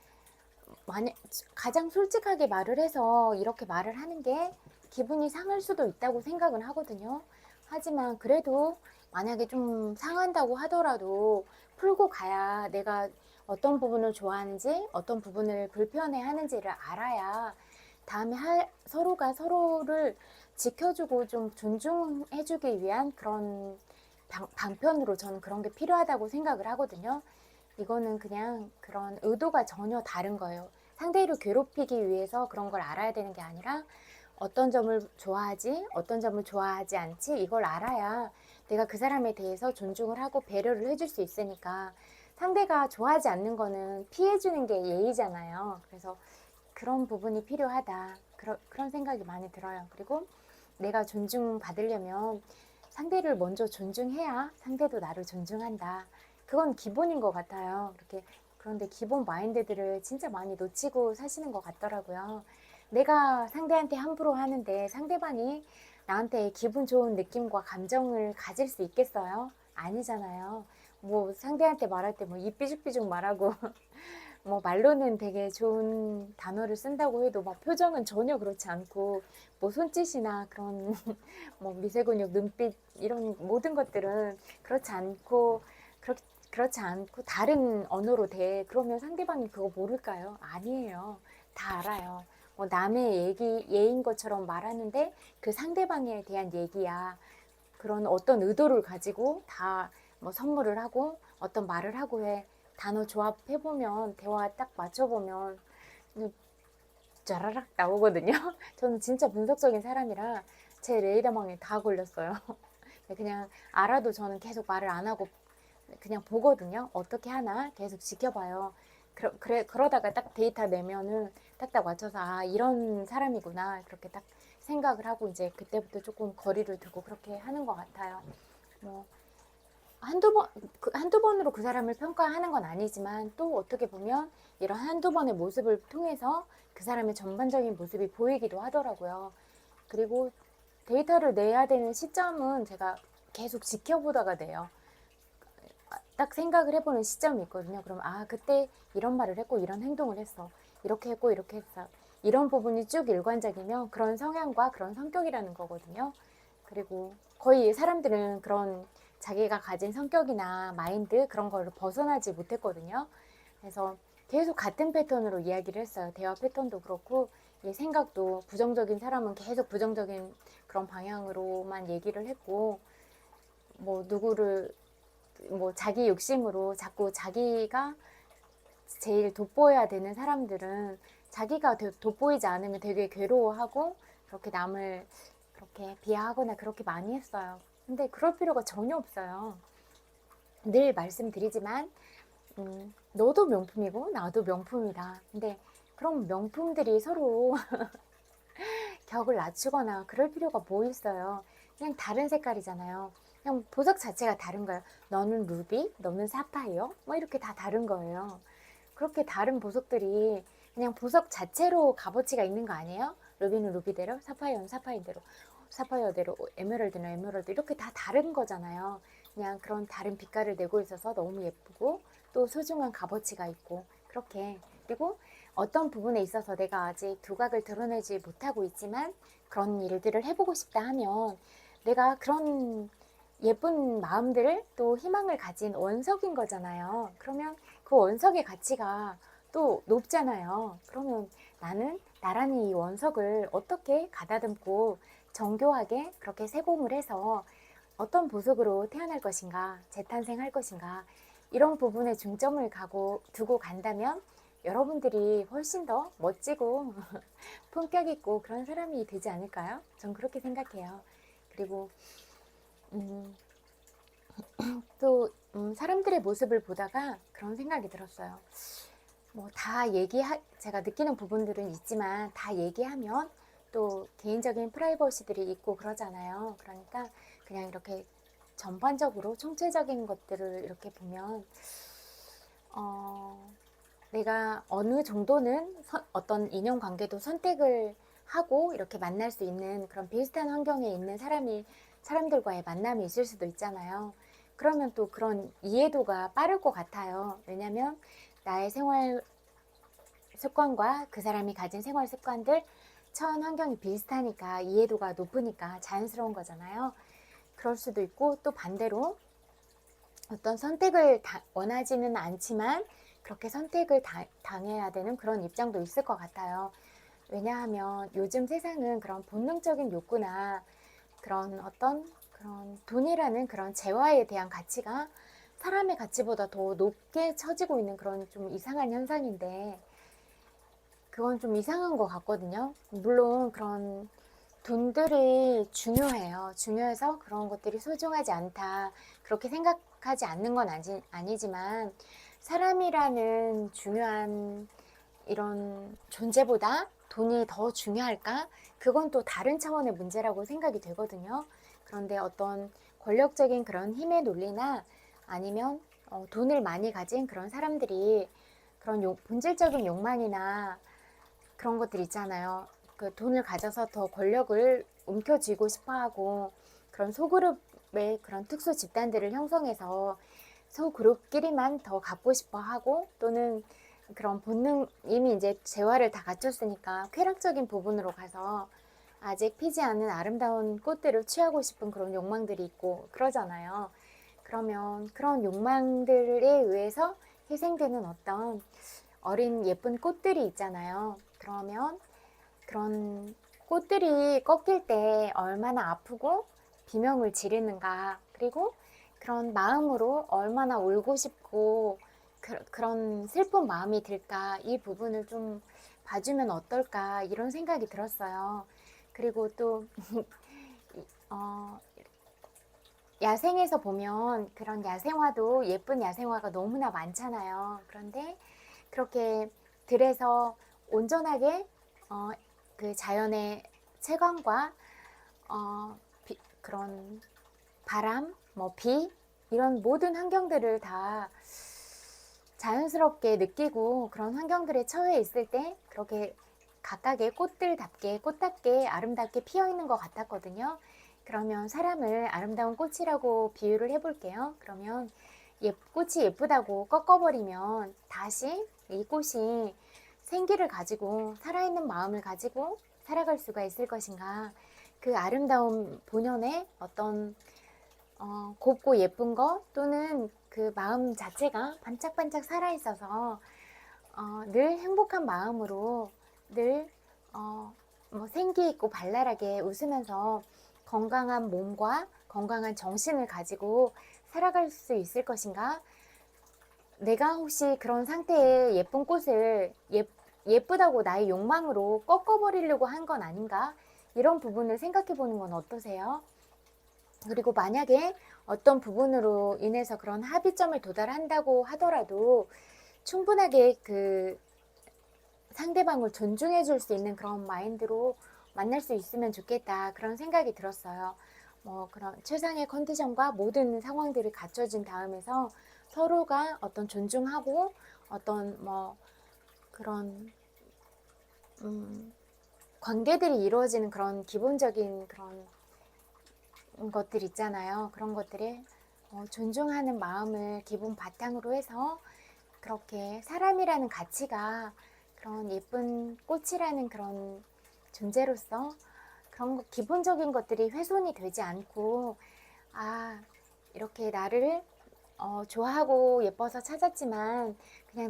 가장 솔직하게 말을 해서 이렇게 말을 하는 게 기분이 상할 수도 있다고 생각은 하거든요. 하지만 그래도 만약에 좀 상한다고 하더라도 풀고 가야 내가 어떤 부분을 좋아하는지 어떤 부분을 불편해 하는지를 알아야 다음에 서로가 서로를 지켜주고 좀 존중해주기 위한 그런 방편으로 저는 그런 게 필요하다고 생각을 하거든요. 이거는 그냥 그런 의도가 전혀 다른 거예요. 상대를 괴롭히기 위해서 그런 걸 알아야 되는 게 아니라 어떤 점을 좋아하지, 어떤 점을 좋아하지 않지, 이걸 알아야 내가 그 사람에 대해서 존중을 하고 배려를 해줄 수 있으니까 상대가 좋아하지 않는 거는 피해주는 게 예의잖아요. 그래서 그런 부분이 필요하다. 그런 생각이 많이 들어요. 그리고 내가 존중받으려면 상대를 먼저 존중해야 상대도 나를 존중한다. 그건 기본인 것 같아요. 그런데 기본 마인드들을 진짜 많이 놓치고 사시는 것 같더라고요. 내가 상대한테 함부로 하는데 상대방이 나한테 기분 좋은 느낌과 감정을 가질 수 있겠어요? 아니잖아요. 뭐 상대한테 말할 때 뭐 입 삐죽삐죽 말하고 뭐 말로는 되게 좋은 단어를 쓴다고 해도 막 표정은 전혀 그렇지 않고 뭐 손짓이나 그런 뭐 미세근육, 눈빛 이런 모든 것들은 그렇지 않고 다른 언어로 돼. 그러면 상대방이 그거 모를까요? 아니에요. 다 알아요. 뭐 남의 예인 것처럼 말하는데 그 상대방에 대한 얘기야. 그런 어떤 의도를 가지고 다 뭐 선물을 하고 어떤 말을 하고 해. 단어 조합해보면 대화 딱 맞춰보면 짜라락 나오거든요. 저는 진짜 분석적인 사람이라 제 레이더망에 다 걸렸어요. 그냥 알아도 저는 계속 말을 안 하고 그냥 보거든요. 어떻게 하나 계속 지켜봐요. 그러다가 딱 데이터 내면은 딱딱 맞춰서 아 이런 사람이구나 그렇게 딱 생각을 하고 이제 그때부터 조금 거리를 두고 그렇게 하는 것 같아요. 뭐 한두 번으로 그 사람을 평가하는 건 아니지만 또 어떻게 보면 이런 한두 번의 모습을 통해서 그 사람의 전반적인 모습이 보이기도 하더라고요. 그리고 데이터를 내야 되는 시점은 제가 계속 지켜보다가 내요. 딱 생각을 해보는 시점이 있거든요. 그럼 아 그때 이런 말을 했고 이런 행동을 했어. 이렇게 했고 이렇게 했어. 이런 부분이 쭉 일관적이면 그런 성향과 그런 성격이라는 거거든요. 그리고 거의 사람들은 그런 자기가 가진 성격이나 마인드 그런 거를 벗어나지 못했거든요. 그래서 계속 같은 패턴으로 이야기를 했어요. 대화 패턴도 그렇고 생각도 부정적인 사람은 계속 부정적인 그런 방향으로만 얘기를 했고 뭐 누구를 뭐 자기 욕심으로 자꾸 자기가 제일 돋보여야 되는 사람들은 자기가 돋보이지 않으면 되게 괴로워하고 그렇게 남을 그렇게 비하하거나 그렇게 많이 했어요. 근데 그럴 필요가 전혀 없어요. 늘 말씀드리지만 너도 명품이고 나도 명품이다. 근데 그럼 명품들이 서로 격을 낮추거나 그럴 필요가 뭐 있어요. 그냥 다른 색깔이잖아요. 그냥 보석 자체가 다른 거예요. 너는 루비, 너는 사파이어, 뭐 이렇게 다 다른 거예요. 그렇게 다른 보석들이 그냥 보석 자체로 값어치가 있는 거 아니에요? 루비는 루비대로, 사파이어는 사파이어대로, 사파이어대로, 에메랄드는 에메랄드 이렇게 다 다른 거잖아요. 그냥 그런 다른 빛깔을 내고 있어서 너무 예쁘고 또 소중한 값어치가 있고 그렇게 그리고 어떤 부분에 있어서 내가 아직 두각을 드러내지 못하고 있지만 그런 일들을 해보고 싶다 하면 내가 그런 예쁜 마음들을 또 희망을 가진 원석인 거잖아요. 그러면 그 원석의 가치가 또 높잖아요. 그러면 나는 나란히 이 원석을 어떻게 가다듬고 정교하게 그렇게 세공을 해서 어떤 보석으로 태어날 것인가, 재탄생할 것인가, 이런 부분에 중점을 두고 간다면 여러분들이 훨씬 더 멋지고 품격 있고 그런 사람이 되지 않을까요? 전 그렇게 생각해요. 그리고 음, 또 사람들의 모습을 보다가 그런 생각이 들었어요. 뭐 제가 느끼는 부분들은 있지만 다 얘기하면 또 개인적인 프라이버시들이 있고 그러잖아요. 그러니까 그냥 이렇게 전반적으로 총체적인 것들을 이렇게 보면 내가 어느 정도는 어떤 인연관계도 선택을 하고 이렇게 만날 수 있는 그런 비슷한 환경에 있는 사람들과의 만남이 있을 수도 있잖아요. 그러면 또 그런 이해도가 빠를 것 같아요. 왜냐면 나의 생활 습관과 그 사람이 가진 생활 습관들, 처한 환경이 비슷하니까 이해도가 높으니까 자연스러운 거잖아요. 그럴 수도 있고 또 반대로 어떤 선택을 원하지는 않지만 그렇게 선택을 당해야 되는 그런 입장도 있을 것 같아요. 왜냐하면 요즘 세상은 그런 본능적인 욕구나 그런 돈이라는 그런 재화에 대한 가치가 사람의 가치보다 더 높게 처지고 있는 그런 좀 이상한 현상인데, 그건 좀 이상한 것 같거든요. 물론 그런 돈들이 중요해요. 중요해서 그런 것들이 소중하지 않다, 그렇게 생각하지 않는 건 아니지만, 사람이라는 중요한 이런 존재보다 돈이 더 중요할까? 그건 또 다른 차원의 문제라고 생각이 되거든요. 그런데 어떤 권력적인 그런 힘의 논리나 아니면 돈을 많이 가진 그런 사람들이 그런 본질적인 욕망이나 그런 것들 있잖아요. 그 돈을 가져서 더 권력을 움켜쥐고 싶어 하고, 그런 소그룹의 그런 특수 집단들을 형성해서 소그룹끼리만 더 갖고 싶어 하고, 또는 그런 본능, 이미 이제 재화를 다 갖췄으니까 쾌락적인 부분으로 가서 아직 피지 않은 아름다운 꽃들을 취하고 싶은 그런 욕망들이 있고 그러잖아요. 그러면 그런 욕망들에 의해서 희생되는 어떤 어린 예쁜 꽃들이 있잖아요. 그러면 그런 꽃들이 꺾일 때 얼마나 아프고 비명을 지르는가, 그리고 그런 마음으로 얼마나 울고 싶고 그런 슬픈 마음이 들까, 이 부분을 좀 봐주면 어떨까, 이런 생각이 들었어요. 그리고 또 어, 야생에서 보면 그런 야생화도 예쁜 야생화가 너무나 많잖아요. 그런데 그렇게 들에서 온전하게 그 자연의 채광과 그런 바람, 뭐 비, 이런 모든 환경들을 다 자연스럽게 느끼고 그런 환경들에 처해 있을 때 그렇게 각각의 꽃들답게 꽃답게 아름답게 피어 있는 것 같았거든요. 그러면 사람을 아름다운 꽃이라고 비유를 해볼게요. 그러면 꽃이 예쁘다고 꺾어버리면 다시 이 꽃이 생기를 가지고 살아있는 마음을 가지고 살아갈 수가 있을 것인가. 그 아름다운 본연의 어떤 곱고 예쁜 거, 또는 그 마음 자체가 반짝반짝 살아있어서 늘 행복한 마음으로 늘 뭐 생기 있고 발랄하게 웃으면서 건강한 몸과 건강한 정신을 가지고 살아갈 수 있을 것인가? 내가 혹시 그런 상태의 예쁜 꽃을 예쁘다고 나의 욕망으로 꺾어버리려고 한 건 아닌가? 이런 부분을 생각해 보는 건 어떠세요? 그리고 만약에 어떤 부분으로 인해서 그런 합의점을 도달한다고 하더라도 충분하게 그 상대방을 존중해 줄 수 있는 그런 마인드로 만날 수 있으면 좋겠다, 그런 생각이 들었어요. 뭐 그런 최상의 컨디션과 모든 상황들이 갖춰진 다음에서 서로가 어떤 존중하고 어떤 뭐 그런 관계들이 이루어지는 그런 기본적인 그런 것들 있잖아요. 그런 것들을 존중하는 마음을 기본 바탕으로 해서 그렇게 사람이라는 가치가 그런 예쁜 꽃이라는 그런 존재로서 그런 기본적인 것들이 훼손이 되지 않고, 이렇게 나를 좋아하고 예뻐서 찾았지만 그냥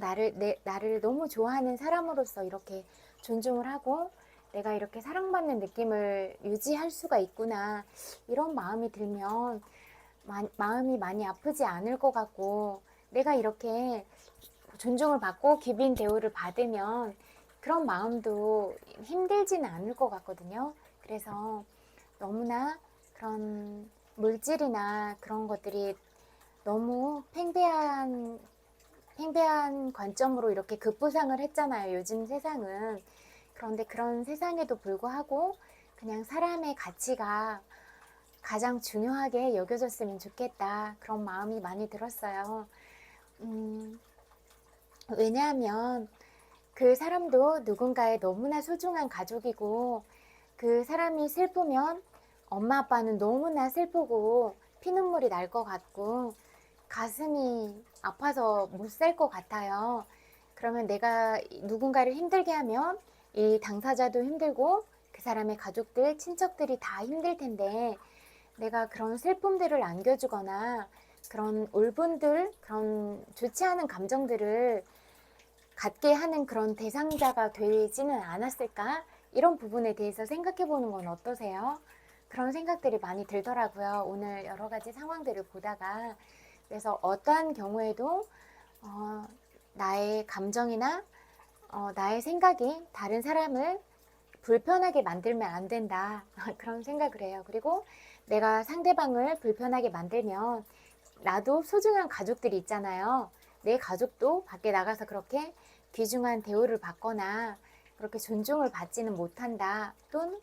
나를 너무 좋아하는 사람으로서 이렇게 존중을 하고 내가 이렇게 사랑받는 느낌을 유지할 수가 있구나, 이런 마음이 들면 마음이 많이 아프지 않을 것 같고, 내가 이렇게 존중을 받고 귀빈 대우를 받으면 그런 마음도 힘들지는 않을 것 같거든요. 그래서 너무나 그런 물질이나 그런 것들이 너무 팽배한 관점으로 이렇게 급부상을 했잖아요, 요즘 세상은. 그런데 그런 세상에도 불구하고 그냥 사람의 가치가 가장 중요하게 여겨졌으면 좋겠다, 그런 마음이 많이 들었어요. 왜냐하면 그 사람도 누군가의 너무나 소중한 가족이고, 그 사람이 슬프면 엄마 아빠는 너무나 슬프고 피눈물이 날 것 같고 가슴이 아파서 못 살 것 같아요. 그러면 내가 누군가를 힘들게 하면 이 당사자도 힘들고 그 사람의 가족들, 친척들이 다 힘들 텐데, 내가 그런 슬픔들을 안겨주거나 그런 울분들, 그런 좋지 않은 감정들을 갖게 하는 그런 대상자가 되지는 않았을까? 이런 부분에 대해서 생각해 보는 건 어떠세요? 그런 생각들이 많이 들더라고요. 오늘 여러 가지 상황들을 보다가. 그래서 어떠한 경우에도 나의 감정이나 나의 생각이 다른 사람을 불편하게 만들면 안 된다. 그런 생각을 해요. 그리고 내가 상대방을 불편하게 만들면 나도 소중한 가족들이 있잖아요. 내 가족도 밖에 나가서 그렇게 귀중한 대우를 받거나 그렇게 존중을 받지는 못한다. 또는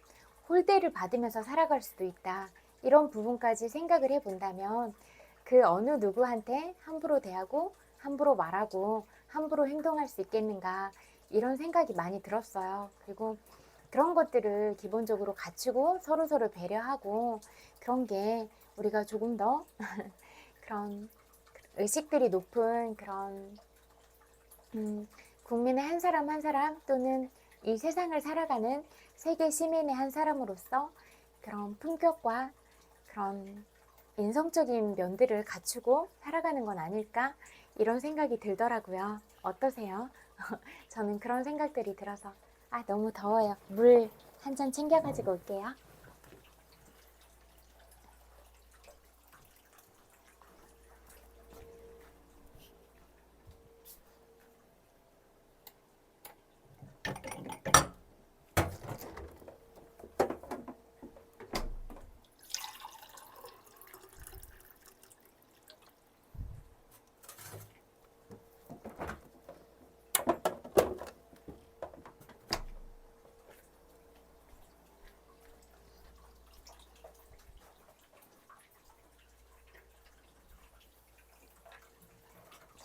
홀대를 받으면서 살아갈 수도 있다. 이런 부분까지 생각을 해본다면 그 어느 누구한테 함부로 대하고 함부로 말하고 함부로 행동할 수 있겠는가 이런 생각이 많이 들었어요. 그리고 그런 것들을 기본적으로 갖추고 서로서로 배려하고 그런 게 우리가 조금 더 그런 의식들이 높은 그런 국민의 한 사람 한 사람 또는 이 세상을 살아가는 세계 시민의 한 사람으로서 그런 품격과 그런 인성적인 면들을 갖추고 살아가는 건 아닐까 이런 생각이 들더라고요. 어떠세요? 저는 그런 생각들이 들어서 너무 더워요. 물 한 잔 챙겨가지고 올게요.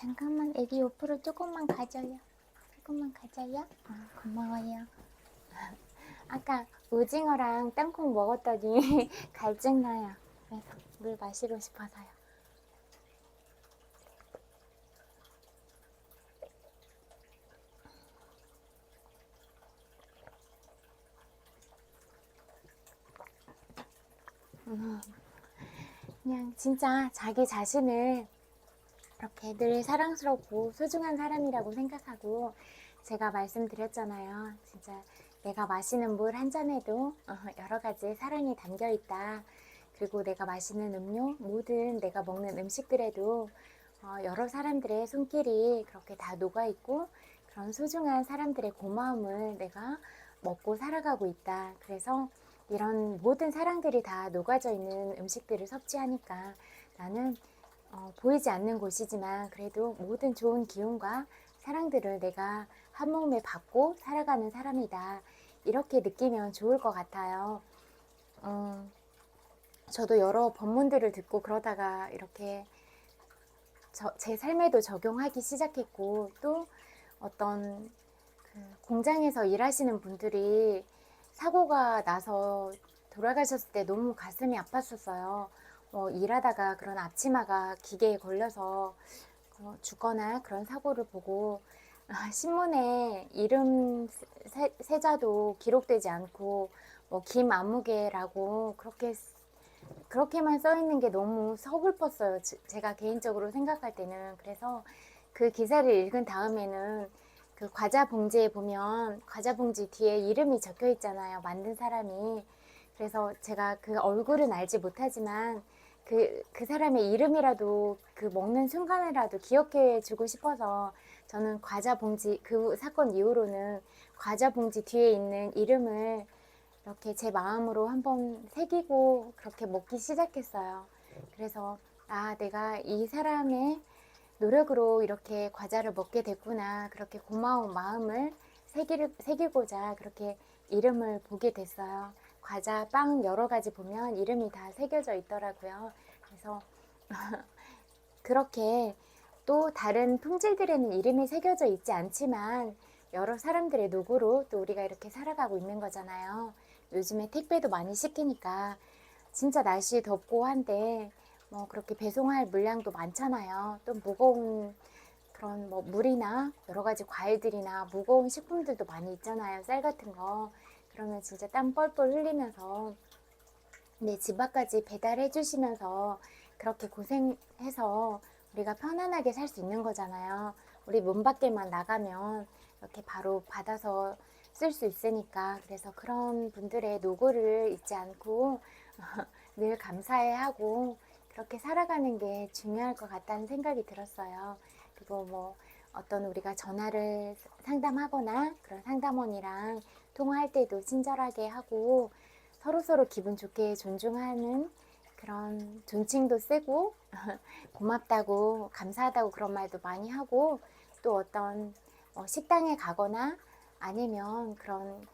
잠깐만 애기 옆으로 조금만 가져요. 조금만 가져요. 고마워요. 아까 오징어랑 땅콩 먹었더니 갈증나요. 그래서 물 마시고 싶어서요. 그냥 진짜 자기 자신을 이렇게 늘 사랑스럽고 소중한 사람이라고 생각하고 제가 말씀드렸잖아요. 진짜 내가 마시는 물 한 잔에도 여러 가지 사랑이 담겨 있다. 그리고 내가 마시는 음료, 모든 내가 먹는 음식들에도 여러 사람들의 손길이 그렇게 다 녹아 있고 그런 소중한 사람들의 고마움을 내가 먹고 살아가고 있다. 그래서 이런 모든 사랑들이 다 녹아져 있는 음식들을 섭취하니까 나는 보이지 않는 곳이지만 그래도 모든 좋은 기운과 사랑들을 내가 한 몸에 받고 살아가는 사람이다. 이렇게 느끼면 좋을 것 같아요. 저도 여러 법문들을 듣고 그러다가 이렇게 제 삶에도 적용하기 시작했고 또 어떤 공장에서 일하시는 분들이 사고가 나서 돌아가셨을 때 너무 가슴이 아팠었어요. 일하다가 그런 앞치마가 기계에 걸려서 죽거나 그런 사고를 보고 신문에 이름 세자도 기록되지 않고 김아무개라고 그렇게만 써 있는 게 너무 서글펐어요. 제가 개인적으로 생각할 때는. 그래서 그 기사를 읽은 다음에는 그 과자 봉지에 보면 과자 봉지 뒤에 이름이 적혀 있잖아요. 만든 사람이. 그래서 제가 그 얼굴은 알지 못하지만 그 사람의 이름이라도 그 먹는 순간이라도 기억해 주고 싶어서 저는 과자 봉지, 그 사건 이후로는 과자 봉지 뒤에 있는 이름을 이렇게 제 마음으로 한번 새기고 그렇게 먹기 시작했어요. 그래서 내가 이 사람의 노력으로 이렇게 과자를 먹게 됐구나. 그렇게 고마운 마음을 새기고자 그렇게 이름을 보게 됐어요. 과자, 빵 여러 가지 보면 이름이 다 새겨져 있더라고요. 그래서 그렇게 또 다른 품질들에는 이름이 새겨져 있지 않지만 여러 사람들의 노고로 또 우리가 이렇게 살아가고 있는 거잖아요. 요즘에 택배도 많이 시키니까 진짜 날씨 덥고 한데 그렇게 배송할 물량도 많잖아요. 또 무거운 그런 물이나 여러 가지 과일들이나 무거운 식품들도 많이 있잖아요. 쌀 같은 거. 그러면 진짜 땀 뻘뻘 흘리면서 집 앞까지 배달해 주시면서 그렇게 고생해서 우리가 편안하게 살 수 있는 거잖아요. 우리 문 밖에만 나가면 이렇게 바로 받아서 쓸 수 있으니까. 그래서 그런 분들의 노고를 잊지 않고 늘 감사해하고 그렇게 살아가는 게 중요할 것 같다는 생각이 들었어요. 그리고 뭐 어떤 우리가 전화를 상담하거나 그런 상담원이랑 통화할 때도 친절하게 하고 서로서로 기분 좋게 존중하는 그런 존칭도 쓰고 고맙다고 감사하다고 그런 말도 많이 하고 또 어떤 식당에 가거나 아니면 그런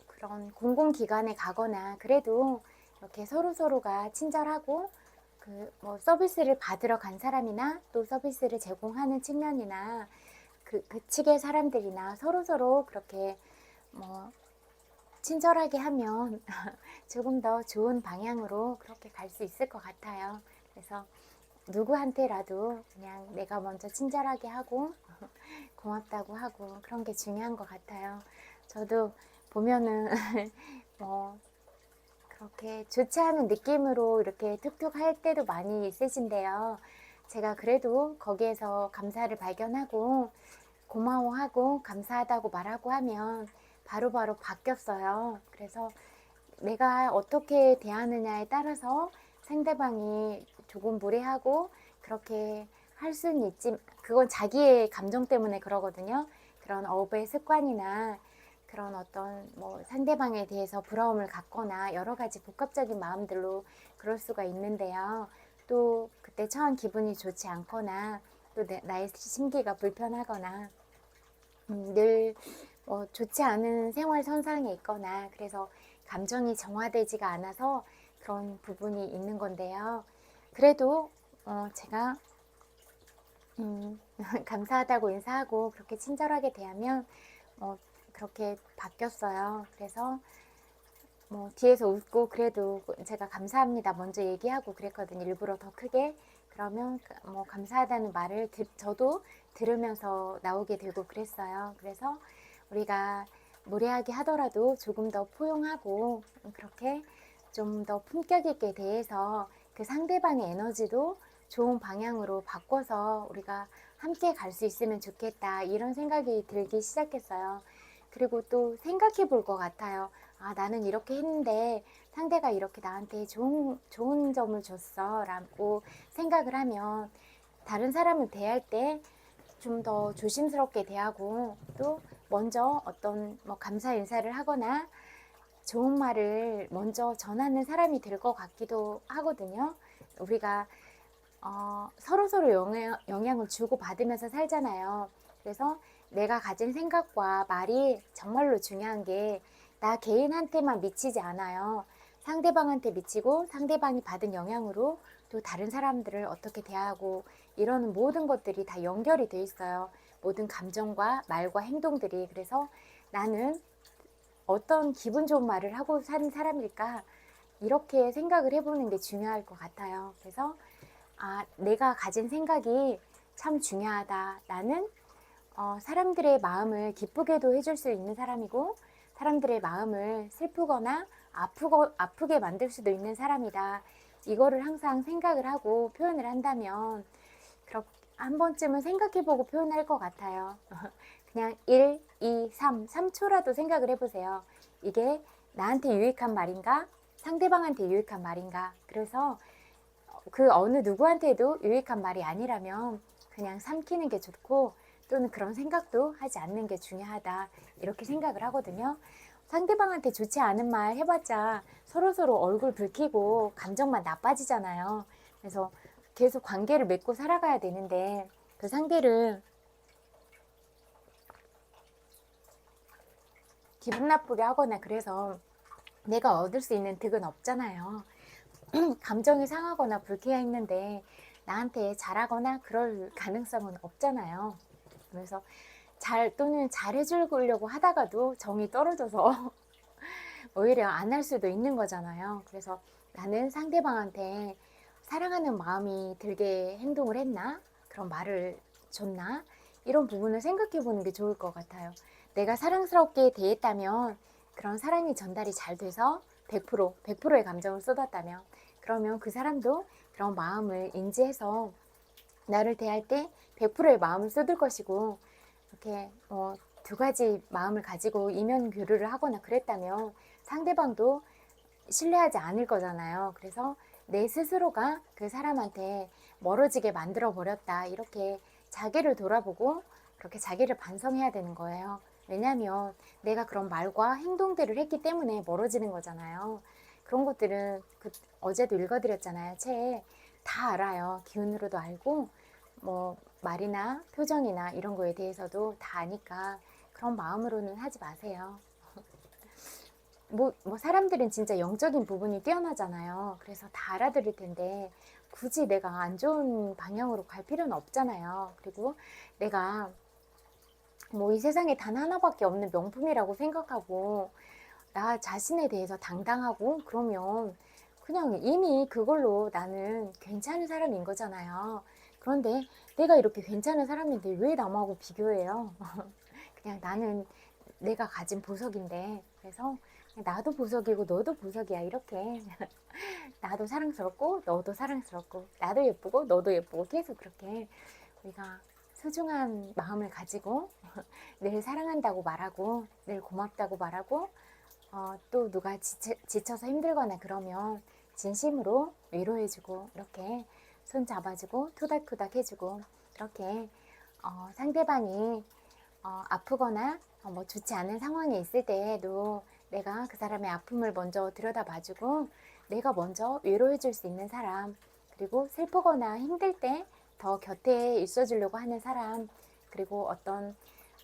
그런 공공기관에 가거나 그래도 이렇게 서로서로가 친절하고 그 서비스를 받으러 간 사람이나 또 서비스를 제공하는 측면이나 그 측의 사람들이나 서로서로 그렇게 뭐 친절하게 하면 조금 더 좋은 방향으로 그렇게 갈 수 있을 것 같아요. 그래서 누구한테라도 그냥 내가 먼저 친절하게 하고 고맙다고 하고 그런 게 중요한 것 같아요. 저도 보면은 뭐 그렇게 좋지 않은 느낌으로 이렇게 툭툭 할 때도 많이 있으신데요. 제가 그래도 거기에서 감사를 발견하고 고마워하고 감사하다고 말하고 하면 바로바로 바뀌었어요. 그래서 내가 어떻게 대하느냐에 따라서 상대방이 조금 무례하고 그렇게 할 수는 있지, 그건 자기의 감정 때문에 그러거든요. 그런 업의 습관이나 그런 어떤 상대방에 대해서 부러움을 갖거나 여러 가지 복합적인 마음들로 그럴 수가 있는데요. 또 그때 처한 기분이 좋지 않거나 또 나의 심기가 불편하거나 늘 좋지 않은 생활 선상에 있거나 그래서 감정이 정화되지가 않아서 그런 부분이 있는 건데요. 그래도 제가 감사하다고 인사하고 그렇게 친절하게 대하면 그렇게 바뀌었어요. 그래서 뒤에서 웃고 그래도 제가 감사합니다 먼저 얘기하고 그랬거든요. 일부러 더 크게. 그러면 감사하다는 말을 저도 들으면서 나오게 되고 그랬어요. 그래서 우리가 무례하게 하더라도 조금 더 포용하고 그렇게 좀 더 품격 있게 대해서 그 상대방의 에너지도 좋은 방향으로 바꿔서 우리가 함께 갈 수 있으면 좋겠다 이런 생각이 들기 시작했어요. 그리고 또 생각해 볼 것 같아요. 아, 나는 이렇게 했는데 상대가 이렇게 나한테 좋은 점을 줬어 라고 생각을 하면 다른 사람을 대할 때 좀 더 조심스럽게 대하고 또 먼저 어떤 감사 인사를 하거나 좋은 말을 먼저 전하는 사람이 될 것 같기도 하거든요. 우리가 서로서로 영향을 주고 받으면서 살잖아요. 그래서 내가 가진 생각과 말이 정말로 중요한 게 나 개인한테만 미치지 않아요. 상대방한테 미치고 상대방이 받은 영향으로 또 다른 사람들을 어떻게 대하고 이러는 모든 것들이 다 연결이 돼 있어요. 모든 감정과 말과 행동들이. 그래서 나는 어떤 기분 좋은 말을 하고 사는 사람일까? 이렇게 생각을 해보는 게 중요할 것 같아요. 그래서 내가 가진 생각이 참 중요하다. 나는 사람들의 마음을 기쁘게도 해줄 수 있는 사람이고 사람들의 마음을 슬프거나 아프게 만들 수도 있는 사람이다. 이거를 항상 생각을 하고 표현을 한다면 한 번쯤은 생각해보고 표현할 것 같아요. 그냥 1, 2, 3초라도 생각을 해보세요. 이게 나한테 유익한 말인가? 상대방한테 유익한 말인가? 그래서 그 어느 누구한테도 유익한 말이 아니라면 그냥 삼키는 게 좋고 또는 그런 생각도 하지 않는 게 중요하다 이렇게 생각을 하거든요. 상대방한테 좋지 않은 말 해봤자 서로서로 얼굴 붉히고 감정만 나빠지잖아요. 그래서 계속 관계를 맺고 살아가야 되는데 그 상대를 기분 나쁘게 하거나 그래서 내가 얻을 수 있는 득은 없잖아요. 감정이 상하거나 불쾌했는데 나한테 잘하거나 그럴 가능성은 없잖아요. 그래서 또는 잘해주려고 하다가도 정이 떨어져서 오히려 안 할 수도 있는 거잖아요. 그래서 나는 상대방한테 사랑하는 마음이 들게 행동을 했나? 그런 말을 줬나? 이런 부분을 생각해 보는 게 좋을 것 같아요. 내가 사랑스럽게 대했다면 그런 사랑이 전달이 잘 돼서 100%의 감정을 쏟았다면 그러면 그 사람도 그런 마음을 인지해서 나를 대할 때 100%의 마음을 쏟을 것이고 이렇게 두 가지 마음을 가지고 이면 교류를 하거나 그랬다면 상대방도 신뢰하지 않을 거잖아요. 그래서 내 스스로가 그 사람한테 멀어지게 만들어 버렸다. 이렇게 자기를 돌아보고 그렇게 자기를 반성해야 되는 거예요. 왜냐하면 내가 그런 말과 행동들을 했기 때문에 멀어지는 거잖아요. 그런 것들은 어제도 읽어드렸잖아요. 책 다 알아요. 기운으로도 알고 뭐 말이나 표정이나 이런 거에 대해서도 다 아니까 그런 마음으로는 하지 마세요. 뭐 사람들은 진짜 영적인 부분이 뛰어나잖아요. 그래서 다 알아들을 텐데 굳이 내가 안 좋은 방향으로 갈 필요는 없잖아요. 그리고 내가 뭐 이 세상에 단 하나밖에 없는 명품이라고 생각하고 나 자신에 대해서 당당하고 그러면 그냥 이미 그걸로 나는 괜찮은 사람인 거잖아요. 그런데 내가 이렇게 괜찮은 사람인데 왜 남하고 비교해요? 그냥 나는 내가 가진 보석인데 그래서 나도 보석이고 너도 보석이야 이렇게 나도 사랑스럽고 너도 사랑스럽고 나도 예쁘고 너도 예쁘고 계속 그렇게 우리가 소중한 마음을 가지고 늘 사랑한다고 말하고 늘 고맙다고 말하고 또 누가 지쳐서 힘들거나 그러면 진심으로 위로해주고 이렇게 손 잡아주고 토닥토닥 해주고 이렇게 상대방이 아프거나 뭐 좋지 않은 상황에 있을 때에도 내가 그 사람의 아픔을 먼저 들여다봐주고 내가 먼저 위로해줄 수 있는 사람, 그리고 슬프거나 힘들 때 더 곁에 있어주려고 하는 사람, 그리고 어떤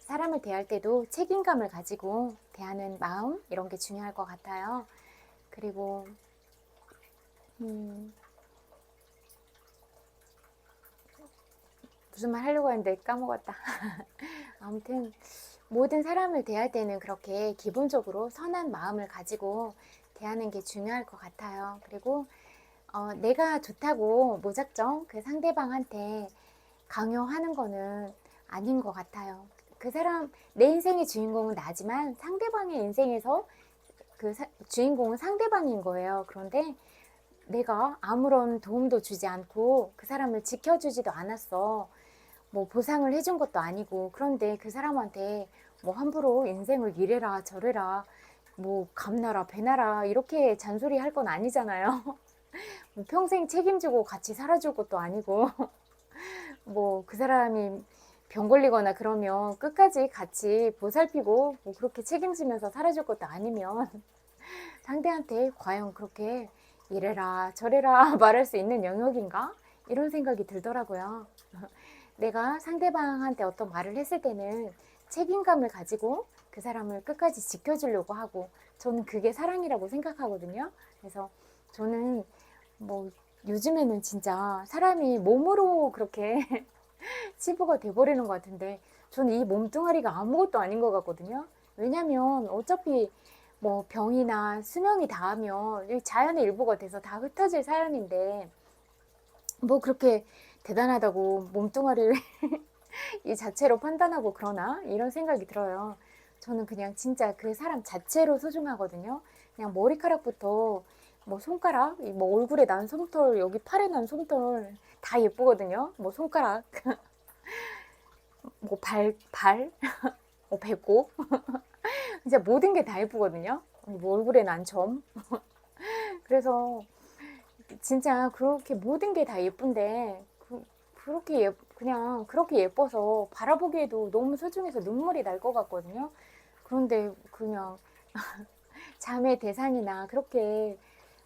사람을 대할 때도 책임감을 가지고 대하는 마음, 이런 게 중요할 것 같아요. 그리고 무슨 말 하려고 했는데 까먹었다. 아무튼 모든 사람을 대할 때는 그렇게 기본적으로 선한 마음을 가지고 대하는 게 중요할 것 같아요. 그리고 내가 좋다고 무작정 그 상대방한테 강요하는 거는 아닌 것 같아요. 그 사람, 내 인생의 주인공은 나지만 상대방의 인생에서 주인공은 상대방인 거예요. 그런데 내가 아무런 도움도 주지 않고 그 사람을 지켜주지도 않았어. 뭐 보상을 해준 것도 아니고, 그런데 그 사람한테 뭐 함부로 인생을 이래라 저래라 뭐 감나라 배나라 이렇게 잔소리 할 건 아니잖아요. 뭐 평생 책임지고 같이 살아줄 것도 아니고 뭐 그 사람이 병 걸리거나 그러면 끝까지 같이 보살피고 뭐 그렇게 책임지면서 살아줄 것도 아니면 상대한테 과연 그렇게 이래라 저래라 말할 수 있는 영역인가? 이런 생각이 들더라고요. 내가 상대방한테 어떤 말을 했을 때는 책임감을 가지고 그 사람을 끝까지 지켜주려고 하고, 저는 그게 사랑이라고 생각하거든요. 그래서 저는 뭐 요즘에는 진짜 사람이 몸으로 그렇게 치부가 돼버리는 것 같은데, 저는 이 몸뚱아리가 아무것도 아닌 것 같거든요. 왜냐면 어차피 뭐 병이나 수명이 닿으면 자연의 일부가 돼서 다 흩어질 사연인데 뭐 그렇게 대단하다고 몸뚱아리를 이 자체로 판단하고 그러나 이런 생각이 들어요. 저는 그냥 진짜 그 사람 자체로 소중하거든요. 그냥 머리카락부터 뭐 손가락, 뭐 얼굴에 난 솜털, 여기 팔에 난 솜털 다 예쁘거든요. 뭐 손가락, 뭐 뭐 배꼽, 진짜 모든 게 다 예쁘거든요. 뭐 얼굴에 난 점. 그래서 진짜 그렇게 모든 게 다 예쁜데 그냥 그렇게 예뻐서 바라보기에도 너무 소중해서 눈물이 날 것 같거든요. 그런데 그냥 잠의 대상이나 그렇게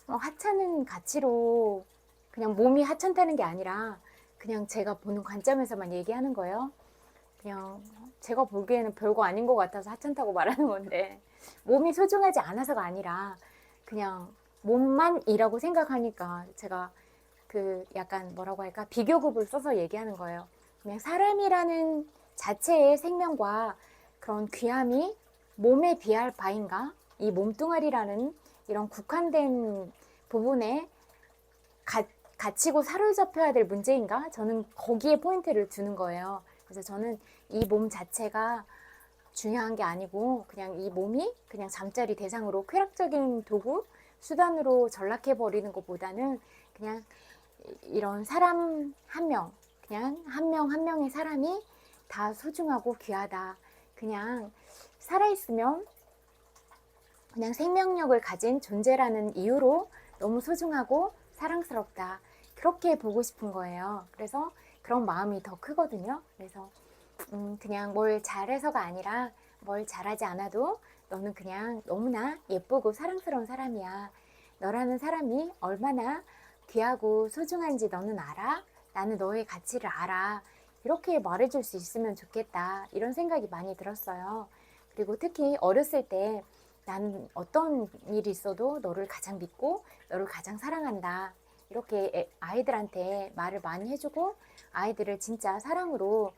하찮은 가치로 그냥 몸이 하찮다는 게 아니라 그냥 제가 보는 관점에서만 얘기하는 거예요. 그냥 제가 보기에는 별거 아닌 것 같아서 하찮다고 말하는 건데, 몸이 소중하지 않아서가 아니라 그냥 몸만이라고 생각하니까 제가 그 약간 뭐라고 할까 비교급을 써서 얘기하는 거예요. 그냥 사람이라는 자체의 생명과 그런 귀함이 몸에 비할 바인가? 이 몸뚱아리라는 이런 국한된 부분에 갇히고 사로잡혀야 될 문제인가? 저는 거기에 포인트를 두는 거예요. 그래서 저는 이 몸 자체가 중요한 게 아니고 그냥 이 몸이 그냥 잠자리 대상으로 쾌락적인 도구, 수단으로 전락해 버리는 것보다는 그냥 이런 사람 한 명, 그냥 한 명 한 명의 사람이 다 소중하고 귀하다. 그냥 살아있으면 그냥 생명력을 가진 존재라는 이유로 너무 소중하고 사랑스럽다. 그렇게 보고 싶은 거예요. 그래서 그런 마음이 더 크거든요. 그래서 그냥 뭘 잘해서가 아니라 뭘 잘하지 않아도 너는 그냥 너무나 예쁘고 사랑스러운 사람이야. 너라는 사람이 얼마나 귀하고 소중한지 너는 알아? 나는 너의 가치를 알아. 이렇게 말해줄 수 있으면 좋겠다. 이런 생각이 많이 들었어요. 그리고 특히 어렸을 때 나는 어떤 일이 있어도 너를 가장 믿고 너를 가장 사랑한다. 이렇게 아이들한테 말을 많이 해주고 아이들을 진짜 사랑으로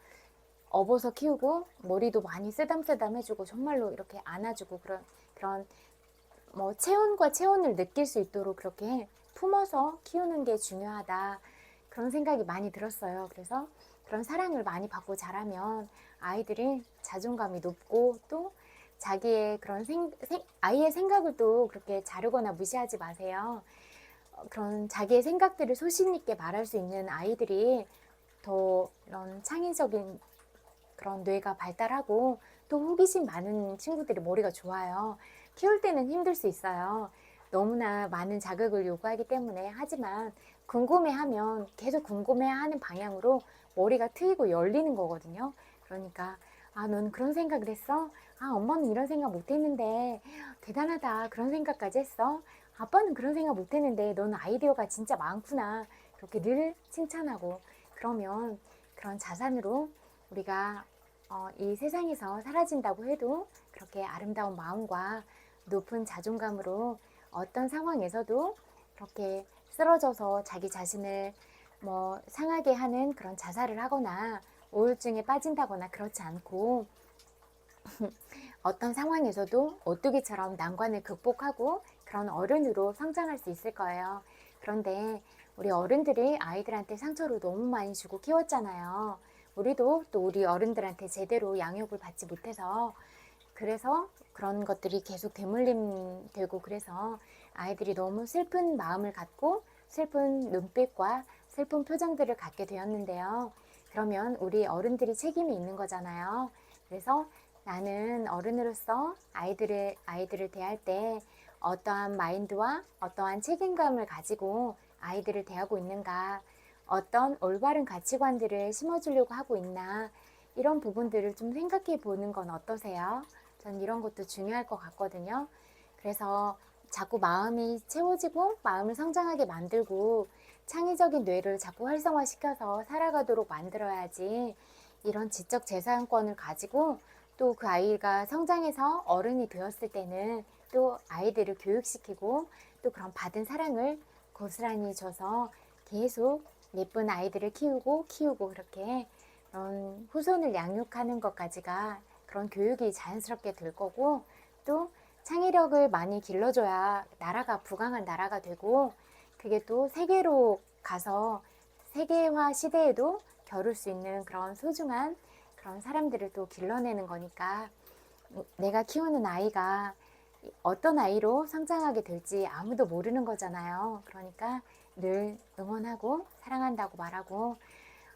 업어서 키우고 머리도 많이 쓰담쓰담 해주고 정말로 이렇게 안아주고 그런 뭐 체온과 체온을 느낄 수 있도록 그렇게 품어서 키우는 게 중요하다. 그런 생각이 많이 들었어요. 그래서 그런 사랑을 많이 받고 자라면 아이들이 자존감이 높고 또 자기의 그런 아이의 생각을 또 그렇게 자르거나 무시하지 마세요. 그런 자기의 생각들을 소신 있게 말할 수 있는 아이들이 더 이런 창의적인 그런 뇌가 발달하고 또 호기심 많은 친구들이 머리가 좋아요. 키울 때는 힘들 수 있어요. 너무나 많은 자극을 요구하기 때문에. 하지만 궁금해하면 계속 궁금해하는 방향으로 머리가 트이고 열리는 거거든요. 그러니까 아, 넌 그런 생각을 했어? 아, 엄마는 이런 생각 못 했는데 대단하다. 그런 생각까지 했어? 아빠는 그런 생각 못 했는데 넌 아이디어가 진짜 많구나. 그렇게 늘 칭찬하고 그러면 그런 자산으로 우리가 이 세상에서 사라진다고 해도 그렇게 아름다운 마음과 높은 자존감으로 어떤 상황에서도 그렇게 쓰러져서 자기 자신을 뭐 상하게 하는 그런 자살을 하거나 우울증에 빠진다거나 그렇지 않고 어떤 상황에서도 오뚜기처럼 난관을 극복하고 그런 어른으로 성장할 수 있을 거예요. 그런데 우리 어른들이 아이들한테 상처를 너무 많이 주고 키웠잖아요. 우리도 또 우리 어른들한테 제대로 양육을 받지 못해서 그래서 그런 것들이 계속 되물림 되고 그래서 아이들이 너무 슬픈 마음을 갖고 슬픈 눈빛과 슬픈 표정들을 갖게 되었는데요. 그러면 우리 어른들이 책임이 있는 거잖아요. 그래서 나는 어른으로서 아이들을 대할 때 어떠한 마인드와 어떠한 책임감을 가지고 아이들을 대하고 있는가, 어떤 올바른 가치관들을 심어주려고 하고 있나, 이런 부분들을 좀 생각해 보는 건 어떠세요? 전 이런 것도 중요할 것 같거든요. 그래서 자꾸 마음이 채워지고 마음을 성장하게 만들고 창의적인 뇌를 자꾸 활성화시켜서 살아가도록 만들어야지 이런 지적 재산권을 가지고 또 그 아이가 성장해서 어른이 되었을 때는 또 아이들을 교육시키고 또 그런 받은 사랑을 고스란히 줘서 계속 예쁜 아이들을 키우고 그렇게 그런 후손을 양육하는 것까지가 그런 교육이 자연스럽게 될 거고 또 창의력을 많이 길러줘야 나라가 부강한 나라가 되고 그게 또 세계로 가서 세계화 시대에도 겨룰 수 있는 그런 소중한 그런 사람들을 또 길러내는 거니까 내가 키우는 아이가 어떤 아이로 성장하게 될지 아무도 모르는 거잖아요. 그러니까 늘 응원하고 사랑한다고 말하고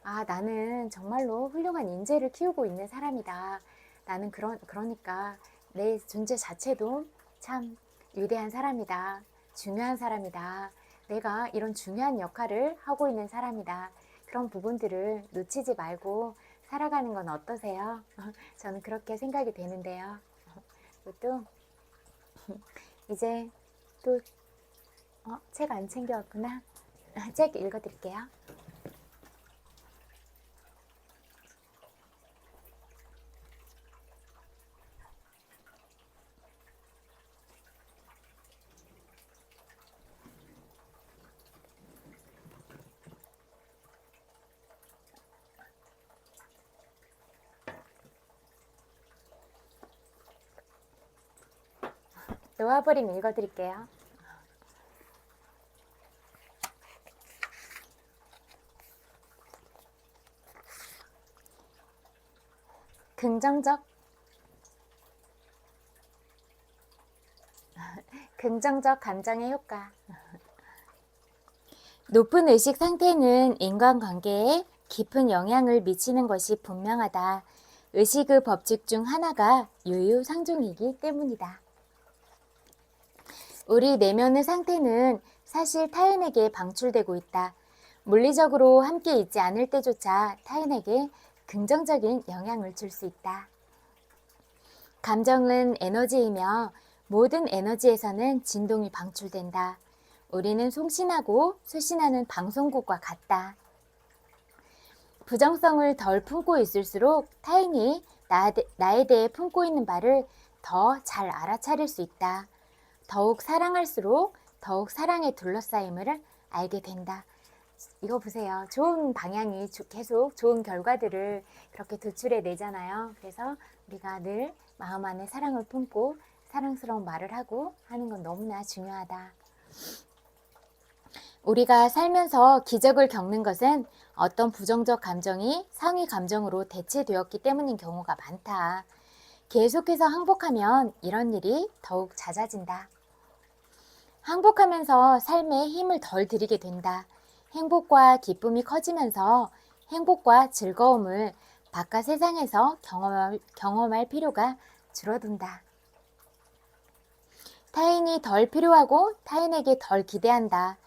아, 나는 정말로 훌륭한 인재를 키우고 있는 사람이다. 나는 그러니까 내 존재 자체도 참 위대한 사람이다. 중요한 사람이다. 내가 이런 중요한 역할을 하고 있는 사람이다. 그런 부분들을 놓치지 말고 살아가는 건 어떠세요? 저는 그렇게 생각이 되는데요. 또 이제 또 책 안 챙겨왔구나. 책 읽어드릴게요. 놓아버림 읽어드릴게요. 긍정적 감정의 효과. 높은 의식 상태는 인간관계에 깊은 영향을 미치는 것이 분명하다. 의식의 법칙 중 하나가 유유상종이기 때문이다. 우리 내면의 상태는 사실 타인에게 방출되고 있다. 물리적으로 함께 있지 않을 때조차 타인에게 긍정적인 영향을 줄 수 있다. 감정은 에너지이며 모든 에너지에서는 진동이 방출된다. 우리는 송신하고 수신하는 방송국과 같다. 부정성을 덜 품고 있을수록 타인이 나에 대해 품고 있는 바를 더 잘 알아차릴 수 있다. 더욱 사랑할수록 더욱 사랑에 둘러싸임을 알게 된다. 이거 보세요. 좋은 방향이 계속 좋은 결과들을 그렇게 도출해 내잖아요. 그래서 우리가 늘 마음 안에 사랑을 품고 사랑스러운 말을 하고 하는 건 너무나 중요하다. 우리가 살면서 기적을 겪는 것은 어떤 부정적 감정이 상위 감정으로 대체되었기 때문인 경우가 많다. 계속해서 항복하면 이런 일이 더욱 잦아진다. 항복하면서 삶에 힘을 덜 들이게 된다. 행복과 기쁨이 커지면서 행복과 즐거움을 바깥 세상에서 경험할 필요가 줄어든다. 타인이 덜 필요하고 타인에게 덜 기대한다.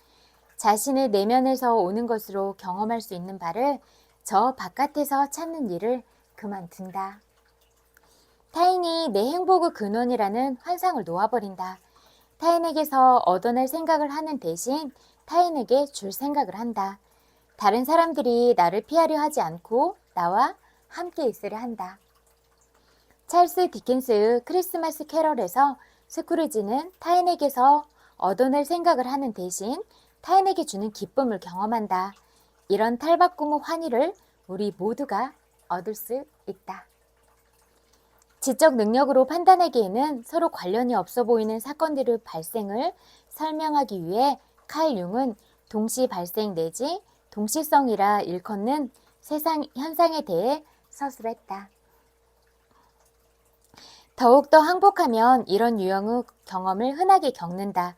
자신의 내면에서 오는 것으로 경험할 수 있는 바를 저 바깥에서 찾는 일을 그만둔다. 타인이 내 행복의 근원이라는 환상을 놓아버린다. 타인에게서 얻어낼 생각을 하는 대신 타인에게 줄 생각을 한다. 다른 사람들이 나를 피하려 하지 않고 나와 함께 있으려 한다. 찰스 디킨스의 크리스마스 캐럴에서 스크루지는 타인에게서 얻어낼 생각을 하는 대신 타인에게 주는 기쁨을 경험한다. 이런 탈바꿈의 환희를 우리 모두가 얻을 수 있다. 지적 능력으로 판단하기에는 서로 관련이 없어 보이는 사건들의 발생을 설명하기 위해 칼 융은 동시 발생 내지 동시성이라 일컫는 세상 현상에 대해 서술했다. 더욱더 항복하면 이런 유형의 경험을 흔하게 겪는다.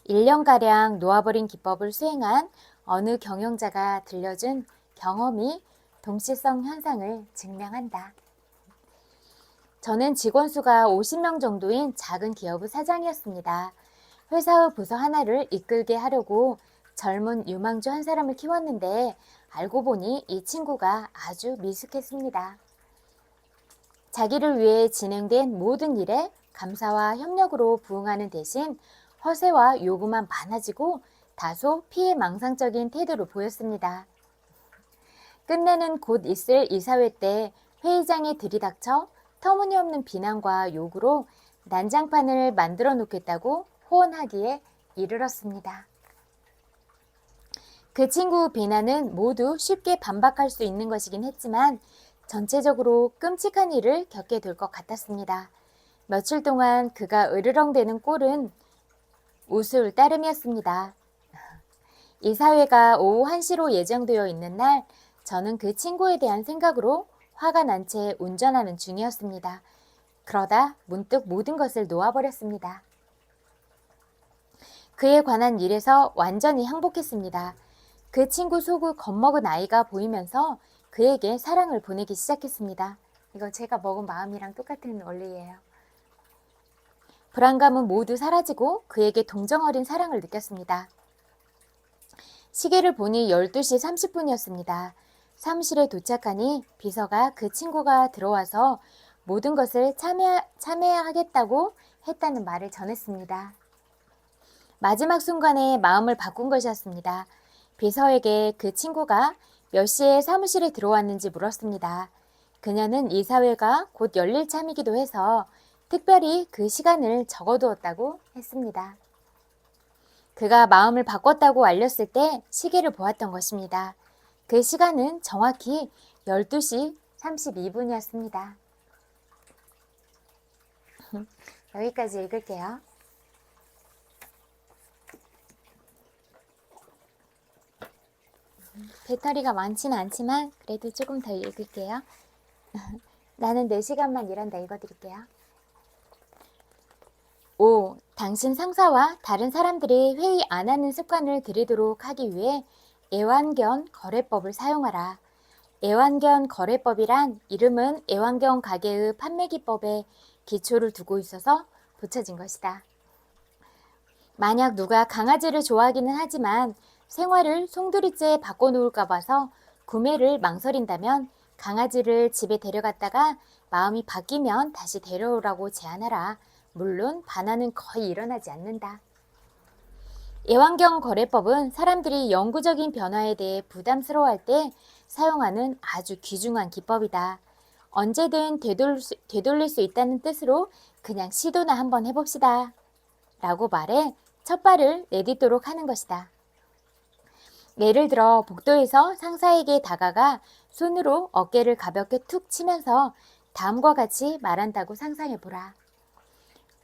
1년가량 놓아버린 기법을 수행한 어느 경영자가 들려준 경험이 동시성 현상을 증명한다. 저는 직원 수가 50명 정도인 작은 기업의 사장이었습니다. 회사의 부서 하나를 이끌게 하려고 젊은 유망주 한 사람을 키웠는데 알고 보니 이 친구가 아주 미숙했습니다. 자기를 위해 진행된 모든 일에 감사와 협력으로 부응하는 대신 허세와 요구만 많아지고 다소 피해망상적인 태도를 보였습니다. 끝내는 곧 있을 이사회 때 회의장에 들이닥쳐 터무니없는 비난과 요구로 난장판을 만들어 놓겠다고 호언하기에 이르렀습니다. 그 친구 비난은 모두 쉽게 반박할 수 있는 것이긴 했지만 전체적으로 끔찍한 일을 겪게 될 것 같았습니다. 며칠 동안 그가 으르렁대는 꼴은 우스울 따름이었습니다. 이사회가 오후 1시로 예정되어 있는 날 저는 그 친구에 대한 생각으로 화가 난 채 운전하는 중이었습니다. 그러다 문득 모든 것을 놓아버렸습니다. 그에 관한 일에서 완전히 항복했습니다. 그 친구 속의 겁먹은 아이가 보이면서 그에게 사랑을 보내기 시작했습니다. 이거 제가 먹은 마음이랑 똑같은 원리예요. 불안감은 모두 사라지고 그에게 동정 어린 사랑을 느꼈습니다. 시계를 보니 12시 30분이었습니다. 사무실에 도착하니 비서가 그 친구가 들어와서 모든 것을 참여하겠다고 했다는 말을 전했습니다. 마지막 순간에 마음을 바꾼 것이었습니다. 비서에게 그 친구가 몇 시에 사무실에 들어왔는지 물었습니다. 그녀는 이사회가 곧 열릴 참이기도 해서 특별히 그 시간을 적어두었다고 했습니다. 그가 마음을 바꿨다고 알렸을 때 시계를 보았던 것입니다. 그 시간은 정확히 12시 32분이었습니다. 여기까지 읽을게요. 배터리가 많지는 않지만 그래도 조금 더 읽을게요. 나는 4시간만 일한다 읽어드릴게요. 5. 당신 상사와 다른 사람들이 회의 안 하는 습관을 들이도록 하기 위해 애완견 거래법을 사용하라. 애완견 거래법이란 이름은 애완견 가게의 판매 기법에 기초를 두고 있어서 붙여진 것이다. 만약 누가 강아지를 좋아하기는 하지만 생활을 송두리째 바꿔놓을까 봐서 구매를 망설인다면 강아지를 집에 데려갔다가 마음이 바뀌면 다시 데려오라고 제안하라. 물론 반환은 거의 일어나지 않는다. 애완경 거래법은 사람들이 영구적인 변화에 대해 부담스러워할 때 사용하는 아주 귀중한 기법이다. 언제든 되돌릴 수 있다는 뜻으로 그냥 시도나 한번 해봅시다. 라고 말해 첫 발을 내딛도록 하는 것이다. 예를 들어 복도에서 상사에게 다가가 손으로 어깨를 가볍게 툭 치면서 다음과 같이 말한다고 상상해보라.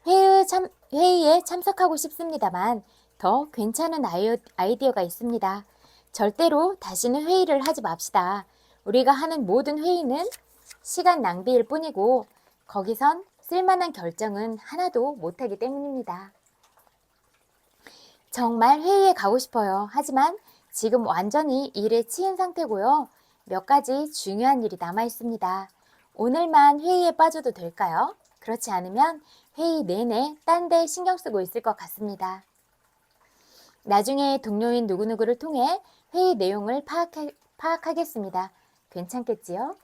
회의에 참석하고 싶습니다만 더 괜찮은 아이디어가 있습니다. 절대로 다시는 회의를 하지 맙시다. 우리가 하는 모든 회의는 시간 낭비일 뿐이고 거기선 쓸만한 결정은 하나도 못하기 때문입니다. 정말 회의에 가고 싶어요. 하지만 지금 완전히 일에 치인 상태고요. 몇 가지 중요한 일이 남아 있습니다. 오늘만 회의에 빠져도 될까요? 그렇지 않으면 회의 내내 딴 데 신경 쓰고 있을 것 같습니다. 나중에 동료인 누구누구를 통해 회의 내용을 파악하겠습니다. 괜찮겠지요?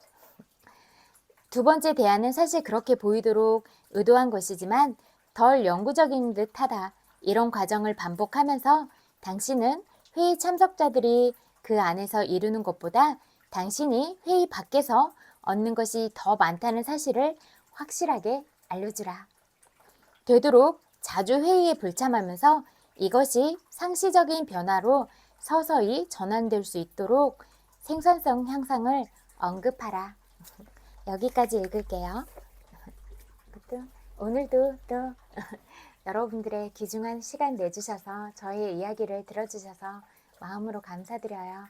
두 번째 대안은 사실 그렇게 보이도록 의도한 것이지만 덜 영구적인 듯하다. 이런 과정을 반복하면서 당신은 회의 참석자들이 그 안에서 이루는 것보다 당신이 회의 밖에서 얻는 것이 더 많다는 사실을 확실하게 알려주라. 되도록 자주 회의에 불참하면서 이것이 상시적인 변화로 서서히 전환될 수 있도록 생산성 향상을 언급하라. 여기까지 읽을게요. 오늘도 또 여러분들의 귀중한 시간 내주셔서 저희의 이야기를 들어주셔서 마음으로 감사드려요.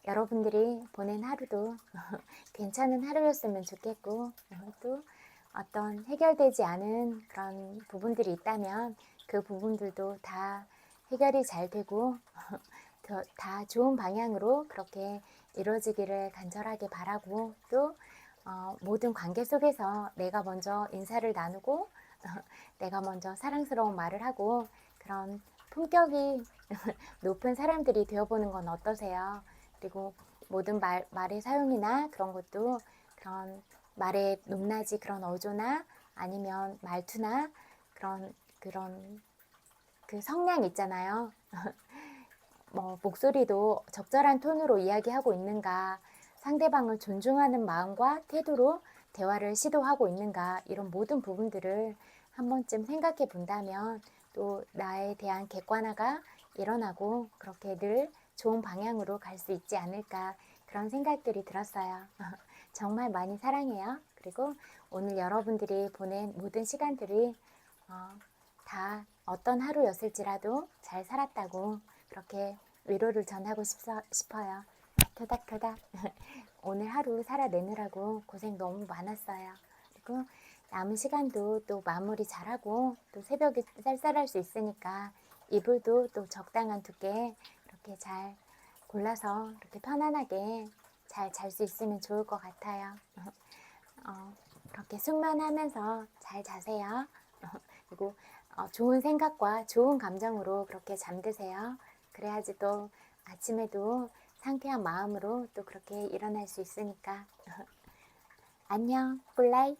여러분들이 보낸 하루도 괜찮은 하루였으면 좋겠고 또 어떤 해결되지 않은 그런 부분들이 있다면 그 부분들도 다 해결이 잘 되고 다 좋은 방향으로 그렇게 이루어지기를 간절하게 바라고 또 모든 관계 속에서 내가 먼저 인사를 나누고 내가 먼저 사랑스러운 말을 하고 그런 품격이 높은 사람들이 되어보는 건 어떠세요? 그리고 모든 말의 사용이나 그런 것도 그런 말의 높낮이 그런 어조나 아니면 말투나 그런 그 성량 있잖아요. 목소리도 적절한 톤으로 이야기하고 있는가, 상대방을 존중하는 마음과 태도로 대화를 시도하고 있는가, 이런 모든 부분들을 한 번쯤 생각해 본다면 또 나에 대한 객관화가 일어나고 그렇게 늘 좋은 방향으로 갈 수 있지 않을까 그런 생각들이 들었어요. 정말 많이 사랑해요. 그리고 오늘 여러분들이 보낸 모든 시간들이 다 어떤 하루였을지라도 잘 살았다고 그렇게 위로를 전하고 싶어요. 토닥토닥. 오늘 하루 살아내느라고 고생 너무 많았어요. 그리고 남은 시간도 또 마무리 잘하고 또 새벽에 쌀쌀할 수 있으니까 이불도 또 적당한 두께 이렇게 잘 골라서 이렇게 편안하게 잘 잘 수 있으면 좋을 것 같아요. 그렇게 숨만 하면서 잘 자세요. 그리고 좋은 생각과 좋은 감정으로 그렇게 잠드세요. 그래야지 또 아침에도 상쾌한 마음으로 또 그렇게 일어날 수 있으니까. 안녕, 굿나잇.